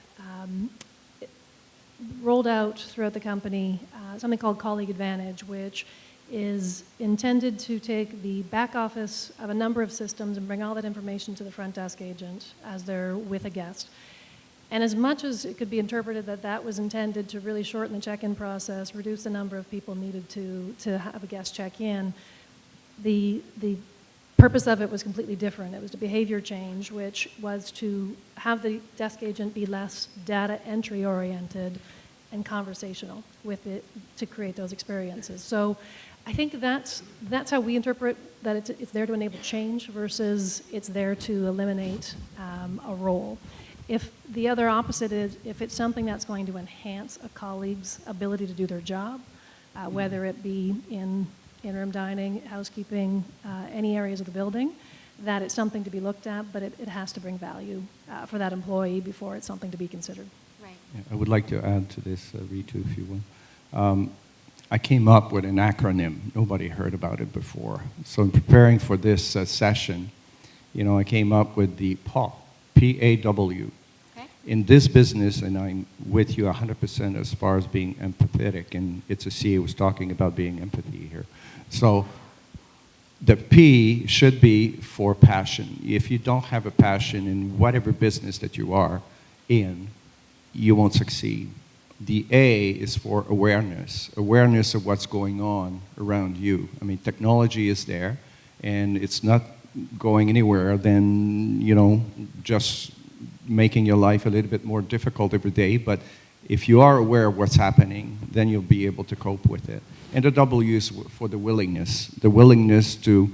rolled out throughout the company something called Colleague Advantage, which is intended to take the back office of a number of systems and bring all that information to the front desk agent as they're with a guest. And as much as it could be interpreted that that was intended to really shorten the check-in process, reduce the number of people needed to have a guest check in, the purpose of it was completely different. It was a behavior change, which was to have the desk agent be less data entry oriented and conversational with it to create those experiences. So I think that's how we interpret that it's there to enable change versus it's there to eliminate a role. If the other opposite is, if it's something that's going to enhance a colleague's ability to do their job, whether it be in in-room dining, housekeeping, any areas of the building, that it's something to be looked at, but it has to bring value for that employee before it's something to be considered. Right. Yeah, I would like to add to this, Reetu, if you will. I came up with an acronym. Nobody heard about it before. So in preparing for this session, I came up with the PAW, P-A-W. Okay. In this business, and I'm with you 100% as far as being empathetic, and it's a C was talking about being empathy here. So the P should be for passion. If you don't have a passion in whatever business that you are in, you won't succeed. The A is for awareness of what's going on around you. I mean, technology is there, and it's not going anywhere than, just making your life a little bit more difficult every day. But if you are aware of what's happening, then you'll be able to cope with it. And the W is for the willingness to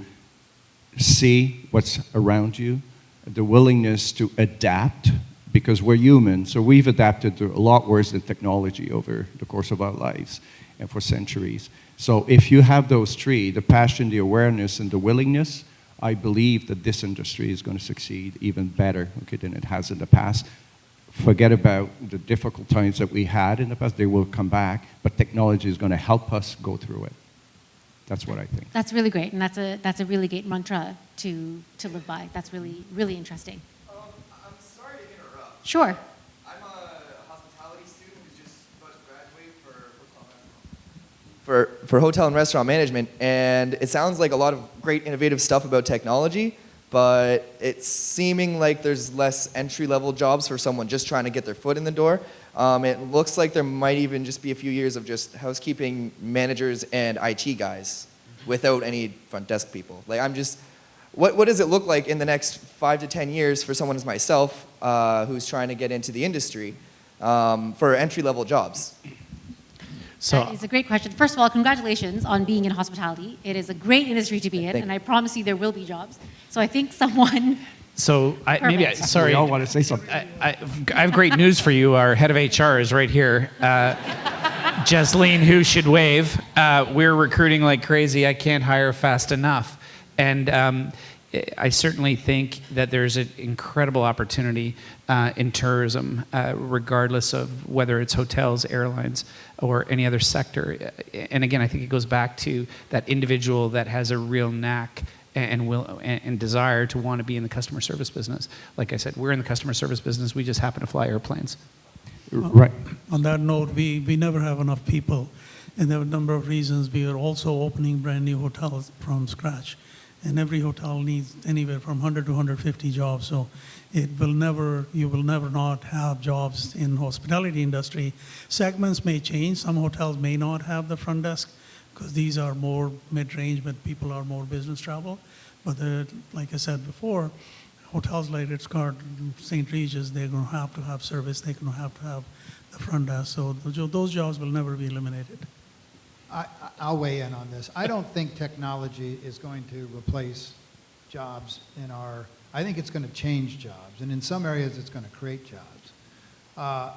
see what's around you, the willingness to adapt, because we're human, so we've adapted to a lot worse than technology over the course of our lives and for centuries. So if you have those three, the passion, the awareness, and the willingness, I believe that this industry is going to succeed even better than it has in the past. Forget about the difficult times that we had in the past. They will come back, but technology is going to help us go through it. That's what I think. That's really great, and that's a really great mantra to live by. That's really, really interesting. I'm sorry to interrupt. Sure. I'm a hospitality student who's just about to graduate for hotel and restaurant management, and it sounds like a lot of great innovative stuff about technology, but it's seeming like there's less entry-level jobs for someone just trying to get their foot in the door. It looks like there might even just be a few years of just housekeeping managers and IT guys without any front desk people. Like, what does it look like in the next 5 to 10 years for someone as myself who's trying to get into the industry for entry-level jobs? That is a great question. First of all, congratulations on being in hospitality. It is a great industry to be in, and I promise you there will be jobs. So I think someone... So sorry. We all want to say something. I have great news for you. Our head of HR is right here. Jasleen, who should wave. We're recruiting like crazy. I can't hire fast enough. And I certainly think that there's an incredible opportunity in tourism, regardless of whether it's hotels, airlines, or any other sector. And again, I think it goes back to that individual that has a real knack and desire to want to be in the customer service business. Like I said, we're in the customer service business. We just happen to fly airplanes. Right. On that note, we never have enough people, and there are a number of reasons. We are also opening brand new hotels from scratch, and every hotel needs anywhere from 100 to 150 jobs. So you will never not have jobs in hospitality industry. Segments may change. Some hotels may not have the front desk, because these are more mid-range, but people are more business travel. But like I said before, hotels like Ritz-Carlton, St. Regis, they're going to have service. They're going to have the front desk. So those jobs will never be eliminated. I'll weigh in on this. I don't think technology is going to replace jobs I think it's going to change jobs. And in some areas, it's going to create jobs.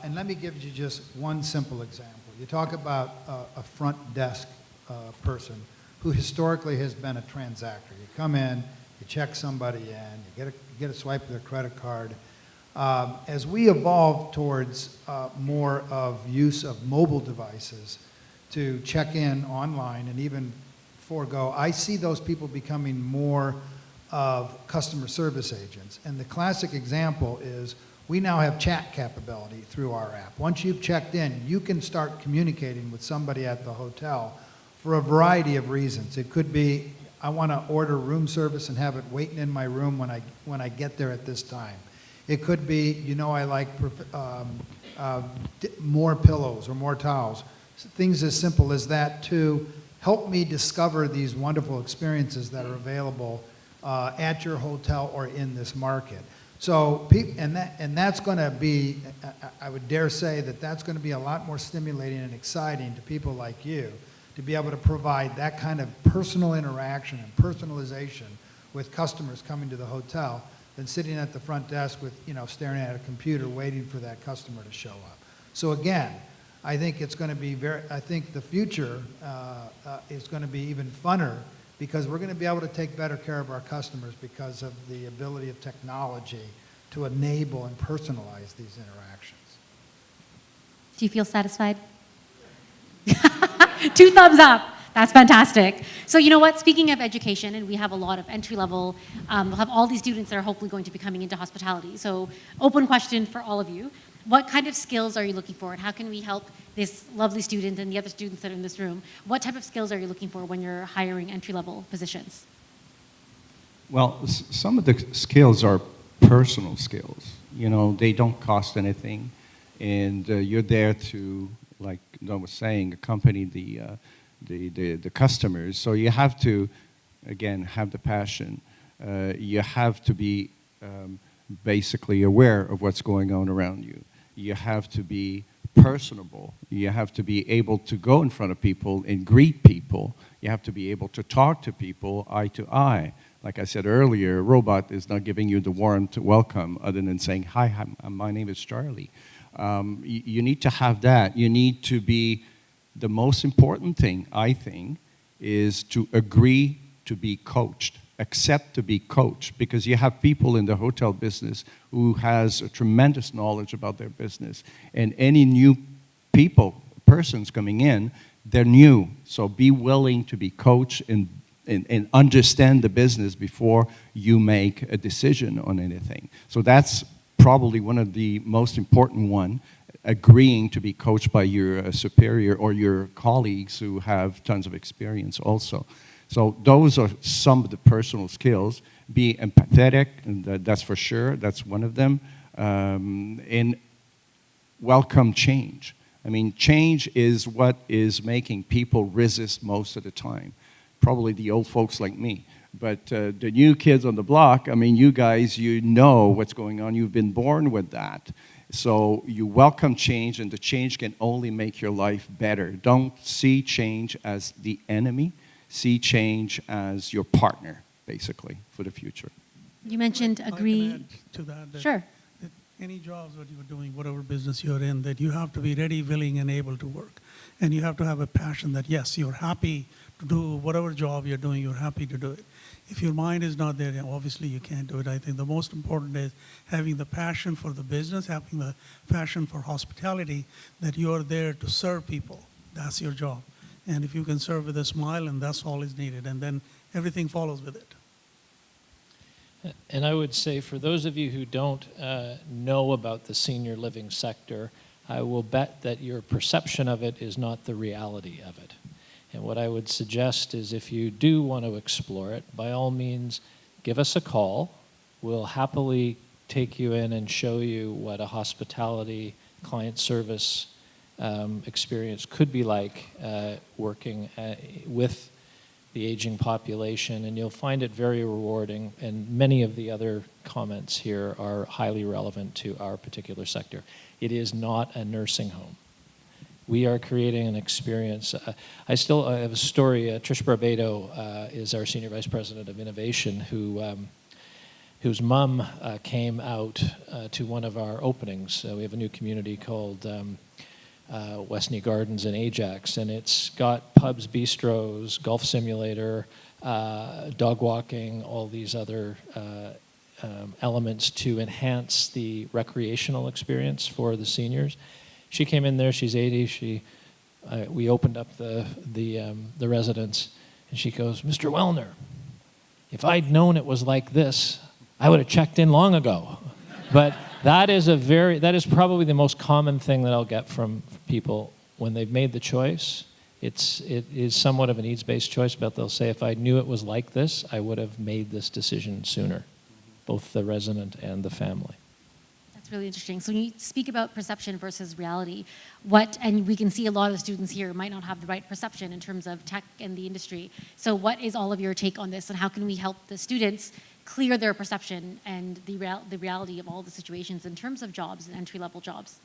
And let me give you just one simple example. You talk about a front desk person who historically has been a transactor. You come in, you check somebody in, you get a swipe of their credit card. As we evolve towards more of use of mobile devices to check in online and even forego, I see those people becoming more of customer service agents. And the classic example is we now have chat capability through our app. Once you've checked in, you can start communicating with somebody at the hotel for a variety of reasons. It could be, I want to order room service and have it waiting in my room when I get there at this time. It could be, I like more pillows or more towels. Things as simple as that to help me discover these wonderful experiences that are available at your hotel or in this market. So, and that's going to be, I would dare say that that's going to be a lot more stimulating and exciting to people like you to be able to provide that kind of personal interaction and personalization with customers coming to the hotel than sitting at the front desk with, staring at a computer waiting for that customer to show up. So again, I think it's going to be I think the future is going to be even funner because we're going to be able to take better care of our customers because of the ability of technology to enable and personalize these interactions. Do you feel satisfied? 2 thumbs up. That's fantastic. So you know what? Speaking of education, and we have a lot of entry level, we'll have all these students that are hopefully going to be coming into hospitality. So open question for all of you. What kind of skills are you looking for, and how can we help this lovely student and the other students that are in this room? What type of skills are you looking for when you're hiring entry level positions? Well, some of the skills are personal skills. They don't cost anything, and you're there to, like Don was saying, accompany the customers. So you have to, again, have the passion. You have to be basically aware of what's going on around you. You have to be personable. You have to be able to go in front of people and greet people. You have to be able to talk to people eye to eye. Like I said earlier, a robot is not giving you the warm welcome other than saying, hi, my name is Charlie. You need to have that. You need to be, the most important thing, I think, is to agree to be coached, accept to be coached, because you have people in the hotel business who has a tremendous knowledge about their business. And any new persons coming in, they're new. So be willing to be coached and understand the business before you make a decision on anything. So that's probably one of the most important one, agreeing to be coached by your superior or your colleagues who have tons of experience also. So those are some of the personal skills. Be empathetic, and that's for sure, that's one of them. And welcome change. I mean, change is what is making people resist most of the time. Probably the old folks like me. But the new kids on the block, I mean, you guys, you know what's going on. You've been born with that. So you welcome change, and the change can only make your life better. Don't see change as the enemy. See change as your partner, basically, for the future. You mentioned agree. I can add to that. Sure. That any jobs that you're doing, whatever business you're in, that you have to be ready, willing, and able to work. And you have to have a passion that, yes, you're happy to do whatever job you're doing, you're happy to do it. If your mind is not there, obviously you can't do it. I think the most important is having the passion for the business, having the passion for hospitality, that you are there to serve people. That's your job. And if you can serve with a smile, and that's all is needed, and then everything follows with it. And I would say for those of you who don't know about the senior living sector, I will bet that your perception of it is not the reality of it. And what I would suggest is if you do want to explore it, by all means, give us a call. We'll happily take you in and show you what a hospitality client service experience could be like working with the aging population, and you'll find it very rewarding, and many of the other comments here are highly relevant to our particular sector. It is not a nursing home. We are creating an experience. I have a story. Trish Barbado is our Senior Vice President of Innovation, whose mom came out to one of our openings. We have a new community called Westney Gardens in Ajax, and it's got pubs, bistros, golf simulator, dog walking, all these other elements to enhance the recreational experience for the seniors. She came in there, she's 80, we opened up the residence, and she goes, "Mr. Wellner, if I'd known it was like this, I would have checked in long ago." But that is probably the most common thing that I'll get from people when they've made the choice. It is somewhat of a needs-based choice, but they'll say, if I knew it was like this, I would have made this decision sooner, both the resident and the family. That's really interesting. So when you speak about perception versus reality, and we can see a lot of the students here might not have the right perception in terms of tech and the industry. So what is all of your take on this, and how can we help the students clear their perception and the reality of all the situations in terms of jobs and entry-level jobs?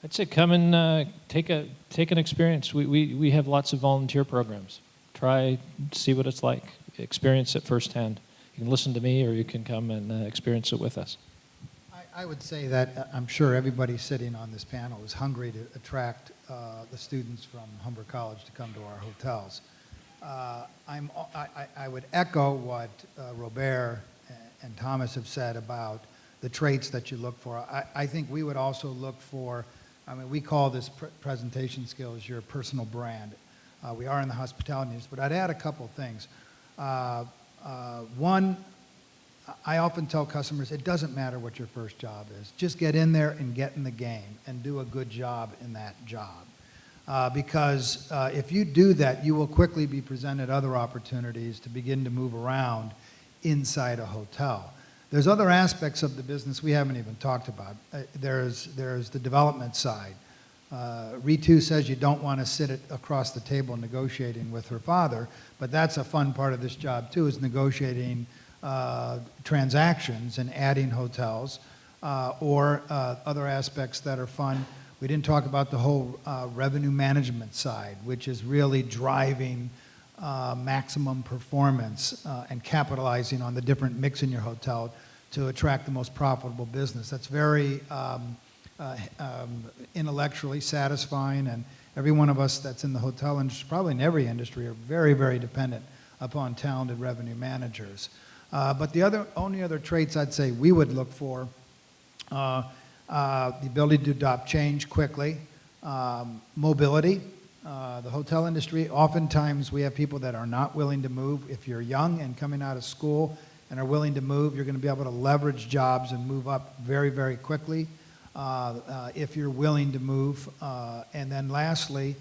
I'd say come and take an experience. We have lots of volunteer programs. Try, see what it's like. Experience it firsthand. You can listen to me, or you can come and experience it with us. I would say that I'm sure everybody sitting on this panel is hungry to attract the students from Humber College to come to our hotels. I would echo what Robert and Thomas have said about the traits that you look for. I think we would also look for, I mean, we call this presentation skills your personal brand. We are in the hospitality industry, but I'd add a couple things. One, I often tell customers, it doesn't matter what your first job is. Just get in there and get in the game and do a good job in that job. Because if you do that, you will quickly be presented other opportunities to begin to move around inside a hotel. There's other aspects of the business we haven't even talked about. There's the development side. Reetu says you don't want to sit across the table negotiating with her father, but that's a fun part of this job too, is negotiating transactions and adding hotels or other aspects that are fun. We didn't talk about the whole revenue management side, which is really driving maximum performance and capitalizing on the different mix in your hotel to attract the most profitable business. That's very intellectually satisfying, and every one of us that's in the hotel industry, probably in every industry, are very, very dependent upon talented revenue managers. But the only other traits I'd say we would look for, the ability to adopt change quickly, mobility. The hotel industry, oftentimes we have people that are not willing to move. If you're young and coming out of school and are willing to move, you're going to be able to leverage jobs and move up very, very quickly if you're willing to move. And then lastly,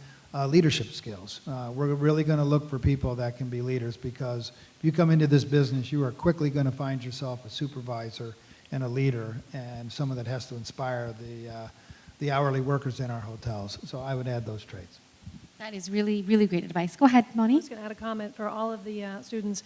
leadership skills. We're really going to look for people that can be leaders, because if you come into this business, you are quickly going to find yourself a supervisor and a leader, and someone that has to inspire the hourly workers in our hotels. So I would add those traits. That is really, really great advice. Go ahead, Moni. I was going to add a comment for all of the students.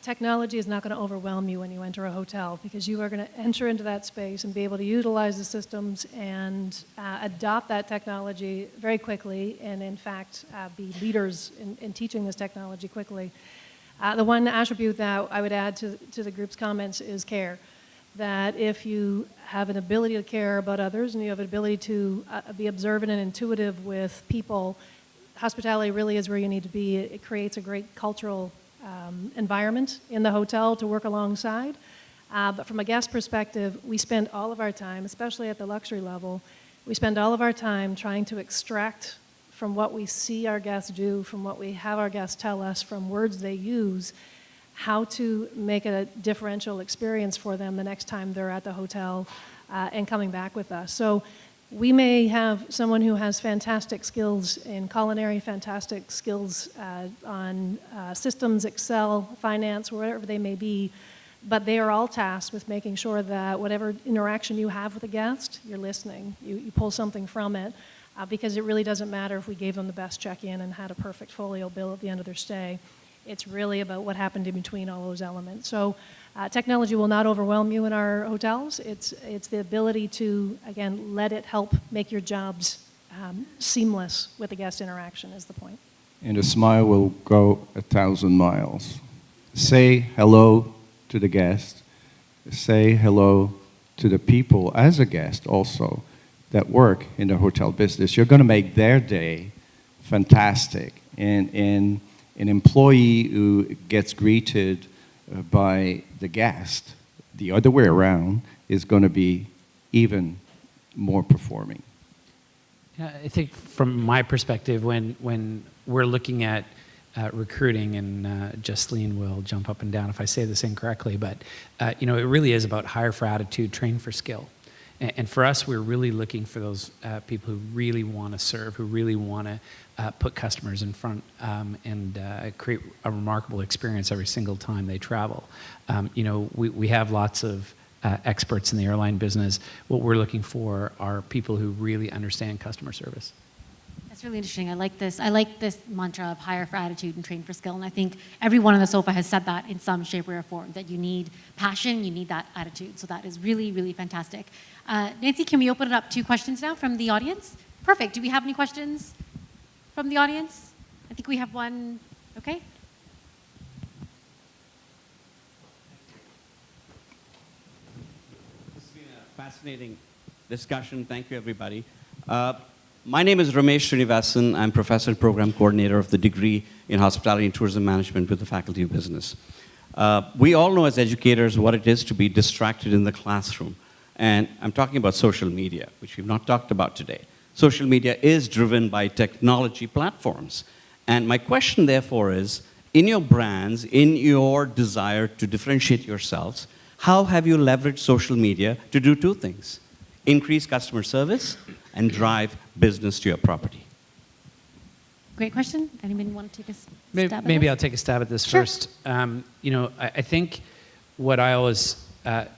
Technology is not going to overwhelm you when you enter a hotel, because you are going to enter into that space and be able to utilize the systems and adopt that technology very quickly, and in fact be leaders in teaching this technology quickly. The one attribute that I would add to the group's comments is care. That if you have an ability to care about others and you have an ability to be observant and intuitive with people, hospitality really is where you need to be. It creates a great cultural environment in the hotel to work alongside. But from a guest perspective, we spend all of our time, especially at the luxury level, we spend all of our time trying to extract from what we see our guests do, from what we have our guests tell us, from words they use, how to make a differential experience for them the next time they're at the hotel and coming back with us. So we may have someone who has fantastic skills in culinary, fantastic skills on systems, Excel, finance, whatever they may be, but they are all tasked with making sure that whatever interaction you have with a guest, you're listening. You pull something from it, because it really doesn't matter if we gave them the best check-in and had a perfect folio bill at the end of their stay. It's really about what happened in between all those elements. So technology will not overwhelm you in our hotels. It's the ability to, again, let it help make your jobs seamless with the guest interaction is the point. And a smile will go 1,000 miles. Say hello to the guest. Say hello to the people as a guest also that work in the hotel business. You're going to make their day fantastic. And an employee who gets greeted by the guest the other way around is going to be even more performing. Yeah, I think from my perspective, when we're looking at recruiting, and Justine will jump up and down if I say this incorrectly, but it really is about hire for attitude, train for skill. And for us, we're really looking for those people who really want to serve, who really want to put customers in front and create a remarkable experience every single time they travel. We have lots of experts in the airline business. What we're looking for are people who really understand customer service. That's really interesting. I like this. I like this mantra of hire for attitude and train for skill. And I think everyone on the sofa has said that in some shape or form, that you need passion, you need that attitude. So that is really, really fantastic. Nancy, can we open it up to questions now from the audience? Perfect. Do we have any questions from the audience? I think we have one. Okay. This has been a fascinating discussion. Thank you, everybody. My name is Ramesh Srinivasan. I'm Professor and Program Coordinator of the degree in Hospitality and Tourism Management with the Faculty of Business. We all know as educators what it is to be distracted in the classroom. And I'm talking about social media, which we've not talked about today. Social media is driven by technology platforms. And my question, therefore, is, in your brands, in your desire to differentiate yourselves, how have you leveraged social media to do two things? Increase customer service and drive business to your property. Great question. Anybody want to take a stab at Maybe this? I'll take a stab at this Sure. first. I think what I always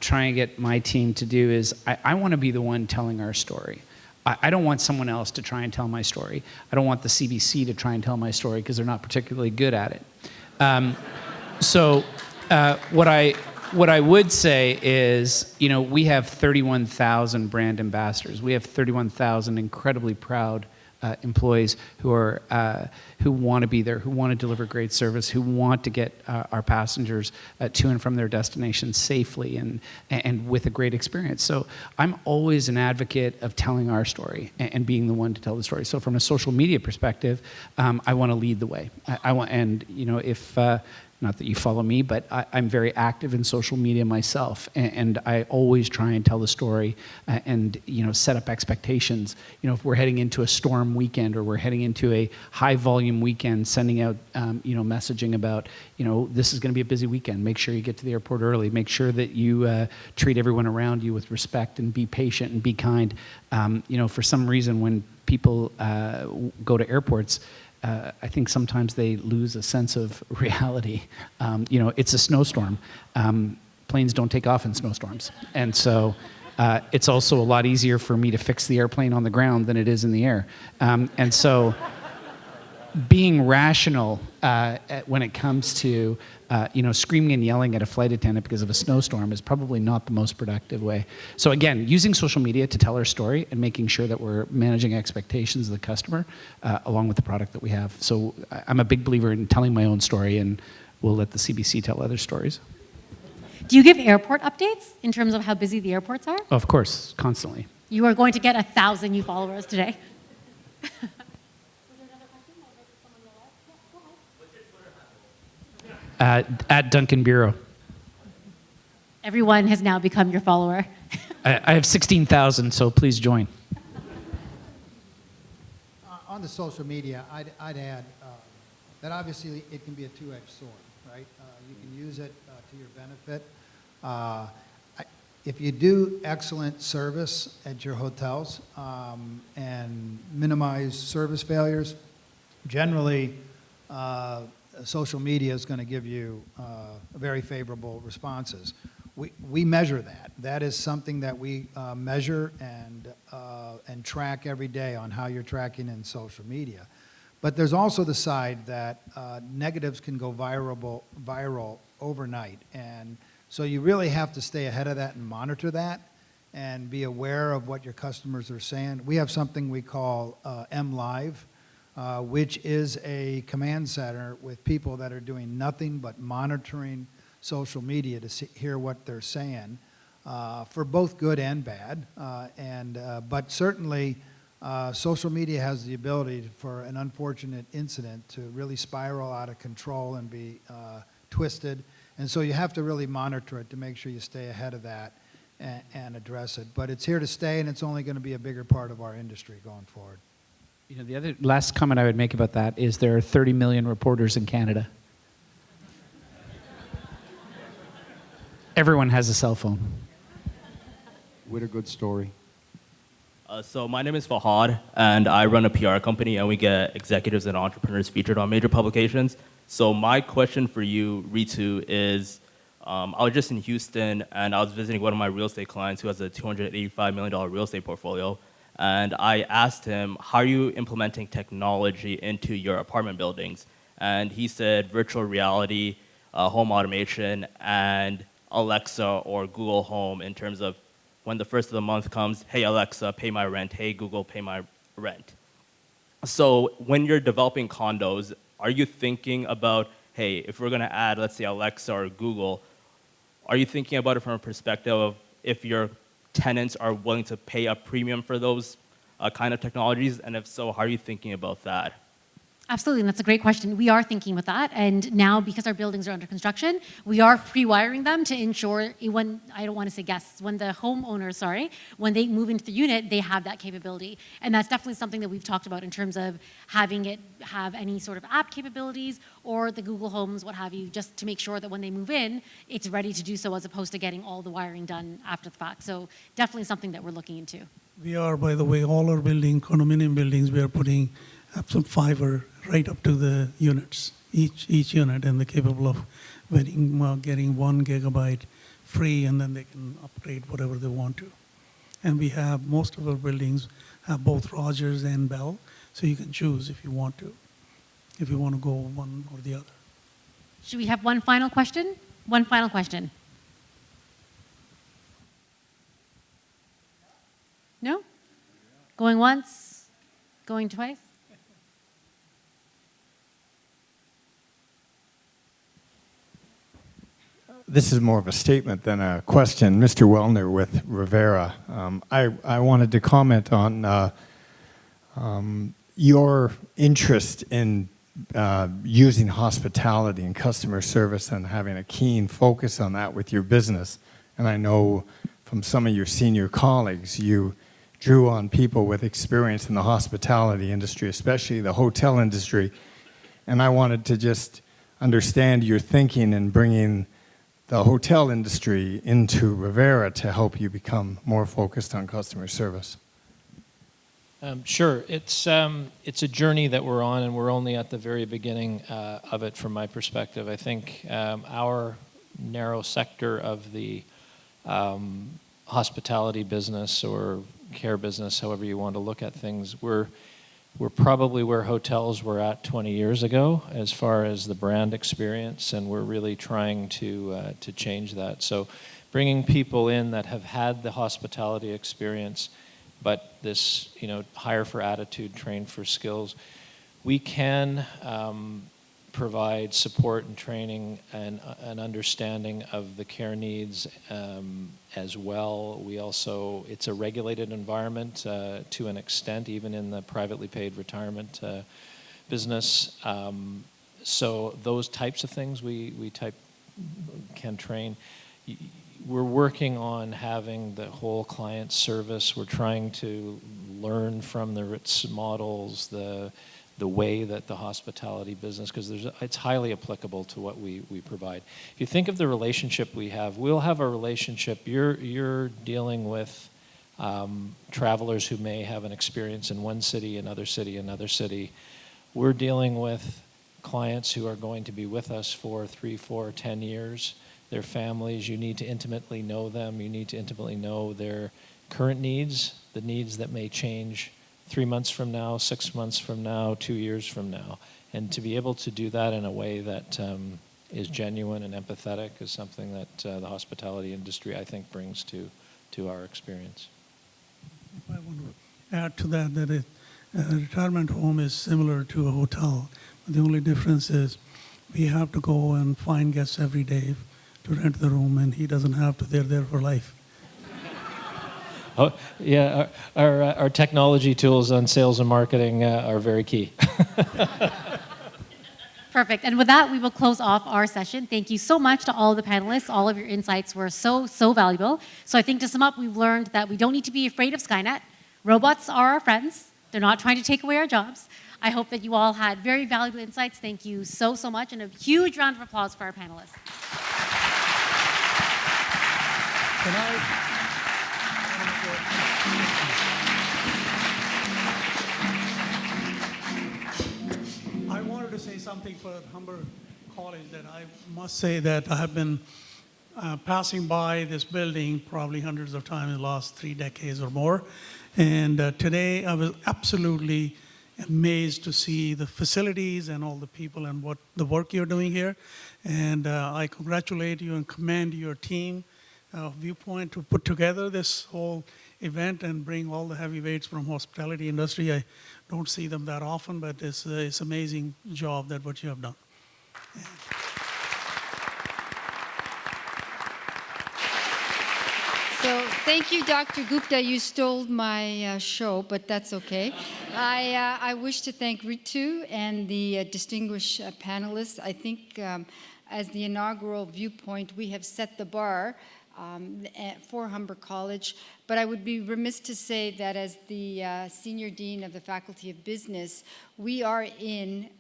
try and get my team to do is I want to be the one telling our story. I don't want someone else to try and tell my story. I don't want the CBC to try and tell my story because they're not particularly good at it. What I would say is, we have 31,000 brand ambassadors. We have 31,000 incredibly proud employees who want to be there, who want to deliver great service, who want to get our passengers to and from their destinations safely and with a great experience. So I'm always an advocate of telling our story and being the one to tell the story. So from a social media perspective, I want to lead the way. If not that you follow me, but I'm very active in social media myself, and I always try and tell the story and set up expectations. If we're heading into a storm weekend or we're heading into a high volume weekend, sending out messaging about this is going to be a busy weekend. Make sure you get to the airport early. Make sure that you treat everyone around you with respect and be patient and be kind. For some reason, when people go to airports, I think sometimes they lose a sense of reality. It's a snowstorm. Planes don't take off in snowstorms. And so it's also a lot easier for me to fix the airplane on the ground than it is in the air. And so being rational when it comes to screaming and yelling at a flight attendant because of a snowstorm is probably not the most productive way. So again, using social media to tell our story and making sure that we're managing expectations of the customer along with the product that we have. So I'm a big believer in telling my own story, and we'll let the CBC tell other stories. Do you give airport updates in terms of how busy the airports are? Of course, constantly. You are going to get 1,000 new followers today. At Duncan Bureau. Everyone has now become your follower. I have 16,000, so please join. On the social media, I'd add that obviously it can be a two-edged sword, right? You can use it to your benefit. If you do excellent service at your hotels and minimize service failures, generally social media is going to give you very favorable responses. We measure that. That is something that we measure and track every day on how you're tracking in social media. But there's also the side that negatives can go viral overnight. And so you really have to stay ahead of that and monitor that and be aware of what your customers are saying. We have something we call MLive, which is a command center with people that are doing nothing but monitoring social media to hear what they're saying, for both good and bad. But certainly, social media has the ability for an unfortunate incident to really spiral out of control and be twisted. And so you have to really monitor it to make sure you stay ahead of that and address it. But it's here to stay, and it's only going to be a bigger part of our industry going forward. The other last comment I would make about that is there are 30 million reporters in Canada. Everyone has a cell phone. With a good story. So my name is Fahad, and I run a PR company, and we get executives and entrepreneurs featured on major publications. So my question for you, Reetu, is I was just in Houston, and I was visiting one of my real estate clients who has a $285 million real estate portfolio. and I asked him, how are you implementing technology into your apartment buildings? And he said virtual reality, home automation, and Alexa or Google Home in terms of when the first of the month comes, hey Alexa, pay my rent, hey Google, pay my rent. So when you're developing condos, are you thinking about, hey, if we're gonna add, let's say Alexa or Google, are you thinking about it from a perspective of if your tenants are willing to pay a premium for those kind of technologies? And if so, how are you thinking about that? Absolutely, and that's a great question. We are thinking with that, and now because our buildings are under construction, we are pre-wiring them to ensure when, I don't want to say guests, when the homeowners, when they move into the unit, they have that capability. And that's definitely something that we've talked about in terms of having it have any sort of app capabilities or the Google Homes, what have you, just to make sure that when they move in, it's ready to do so as opposed to getting all the wiring done after the fact. So definitely something that we're looking into. We are, by the way, all our condominium buildings, we are putting absolute fiber right up to the units, each unit, and they're capable of getting 1 gigabyte free, and then they can upgrade whatever they want to. And we have, most of our buildings have both Rogers and Bell, so you can choose if you want to go one or the other. Should we have one final question? One final question. No? Going once? Going twice? This is more of a statement than a question. Mr. Wellner with Rivera. I wanted to comment on your interest in using hospitality and customer service and having a keen focus on that with your business. And I know from some of your senior colleagues, you drew on people with experience in the hospitality industry, especially the hotel industry. And I wanted to just understand your thinking in bringing the hotel industry into Rivera to help you become more focused on customer service. Sure. It's a journey that we're on, and we're only at the very beginning of it from my perspective. I think our narrow sector of the hospitality business or care business, however you want to look at things, we're probably where hotels were at 20 years ago as far as the brand experience, and we're really trying to change that. So bringing people in that have had the hospitality experience, but this, hire for attitude, train for skills, we can provide support and training and an understanding of the care needs as well. We also, it's a regulated environment to an extent, even in the privately paid retirement business. So those types of things we can train. We're working on having the whole client service. We're trying to learn from the Ritz models, the way that the hospitality business, because it's highly applicable to what we provide. If you think of the relationship we have, we'll have a relationship. You're dealing with travelers who may have an experience in one city, another city, another city. We're dealing with clients who are going to be with us for 3, 4, 10 years. Their families, you need to intimately know them. You need to intimately know their current needs, the needs that may change 3 months from now, 6 months from now, 2 years from now. And to be able to do that in a way that is genuine and empathetic is something that the hospitality industry, I think, brings to our experience. I want to add to that a retirement home is similar to a hotel. The only difference is we have to go and find guests every day to rent the room, and he doesn't have to. They're there for life. Oh, yeah, our technology tools on sales and marketing are very key. Perfect. And with that, we will close off our session. Thank you so much to all the panelists. All of your insights were so valuable. So I think to sum up, we've learned that we don't need to be afraid of Skynet. Robots are our friends. They're not trying to take away our jobs. I hope that you all had very valuable insights. Thank you so much. And a huge round of applause for our panelists. I wanted to say something for Humber College that I must say that I have been passing by this building probably hundreds of times in the last 3 decades or more. And today I was absolutely amazed to see the facilities and all the people and what the work you're doing here. And I congratulate you and commend your team of ViewPoint to put together this whole event and bring all the heavyweights from hospitality industry. I don't see them that often, but it's amazing job that what you have done. So thank you, Dr. Gupta. You stole my show, but that's okay. I wish to thank Reetu and the distinguished panelists. I think as the inaugural ViewPoint, we have set the bar for Humber College, but I would be remiss to say that as the Senior Dean of the Faculty of Business, we are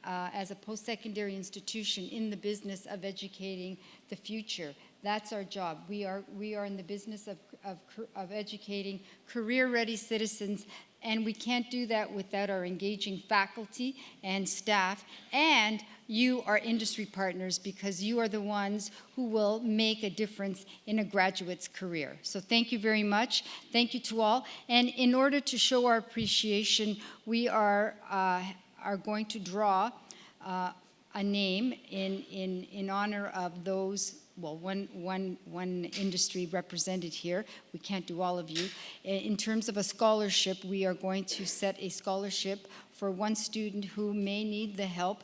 as a post-secondary institution, in the business of educating the future. That's our job. We are in the business of educating career-ready citizens, and we can't do that without our engaging faculty and staff, and you, our industry partners, because you are the ones who will make a difference in a graduate's career. So thank you very much. Thank you to all. And in order to show our appreciation, we are going to draw a name in honor of those, well, one industry represented here. We can't do all of you. In terms of a scholarship, we are going to set a scholarship for one student who may need the help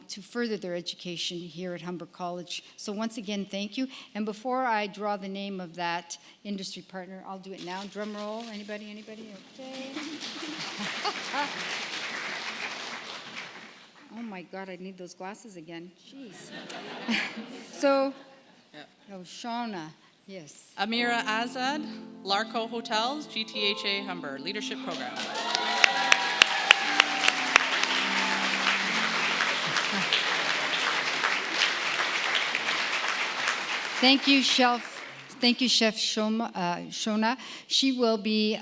to further their education here at Humber College. So once again, thank you. And before I draw the name of that industry partner, I'll do it now. Drum roll. Anybody? Okay. Oh my God, I need those glasses again. Jeez. So, Shauna, yes. Amira Azad, Larco Hotels, GTHA Humber, Leadership Program. Thank you, Chef Shona. She will be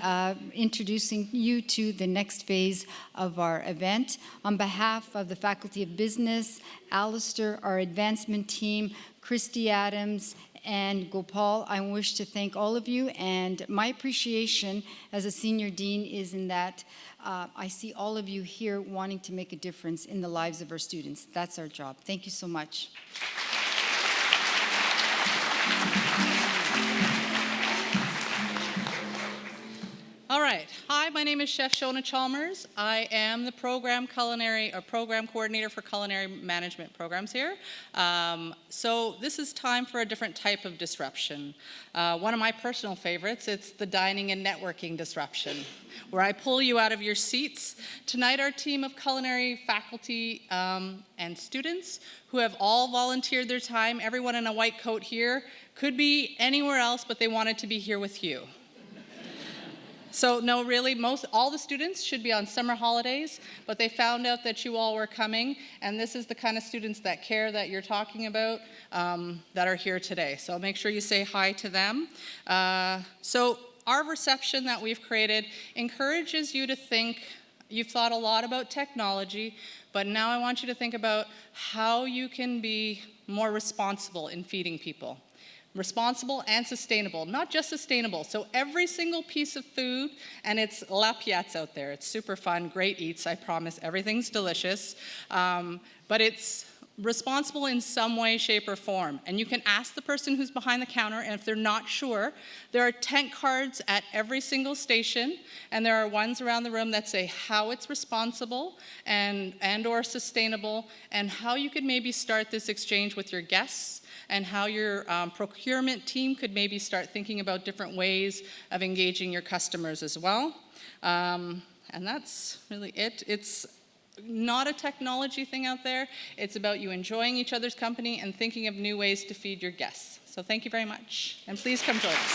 introducing you to the next phase of our event. On behalf of the Faculty of Business, Alistair, our advancement team, Christy Adams, and Gopal, I wish to thank all of you. And my appreciation as a senior dean is in that I see all of you here wanting to make a difference in the lives of our students. That's our job. Thank you so much. All right. Hi, my name is Chef Shona Chalmers. I am the program coordinator for culinary management programs here. So this is time for a different type of disruption. One of my personal favorites, it's the dining and networking disruption, where I pull you out of your seats. Tonight, our team of culinary faculty and students who have all volunteered their time, everyone in a white coat here, could be anywhere else, but they wanted to be here with you. So no, really, all the students should be on summer holidays, but they found out that you all were coming, and this is the kind of students that care that you're talking about that are here today. So make sure you say hi to them. So our reception that we've created encourages you to think. You've thought a lot about technology, but now I want you to think about how you can be more responsible in feeding people. Responsible and sustainable, not just sustainable. So every single piece of food, and it's La Piazza out there. It's super fun, great eats, I promise. Everything's delicious. But it's responsible in some way, shape, or form. And you can ask the person who's behind the counter, and if they're not sure, there are tent cards at every single station, and there are ones around the room that say how it's responsible and or sustainable, and how you could maybe start this exchange with your guests, and how your procurement team could maybe start thinking about different ways of engaging your customers as well. And that's really it. It's not a technology thing out there. It's about you enjoying each other's company and thinking of new ways to feed your guests. So thank you very much. And please come join us.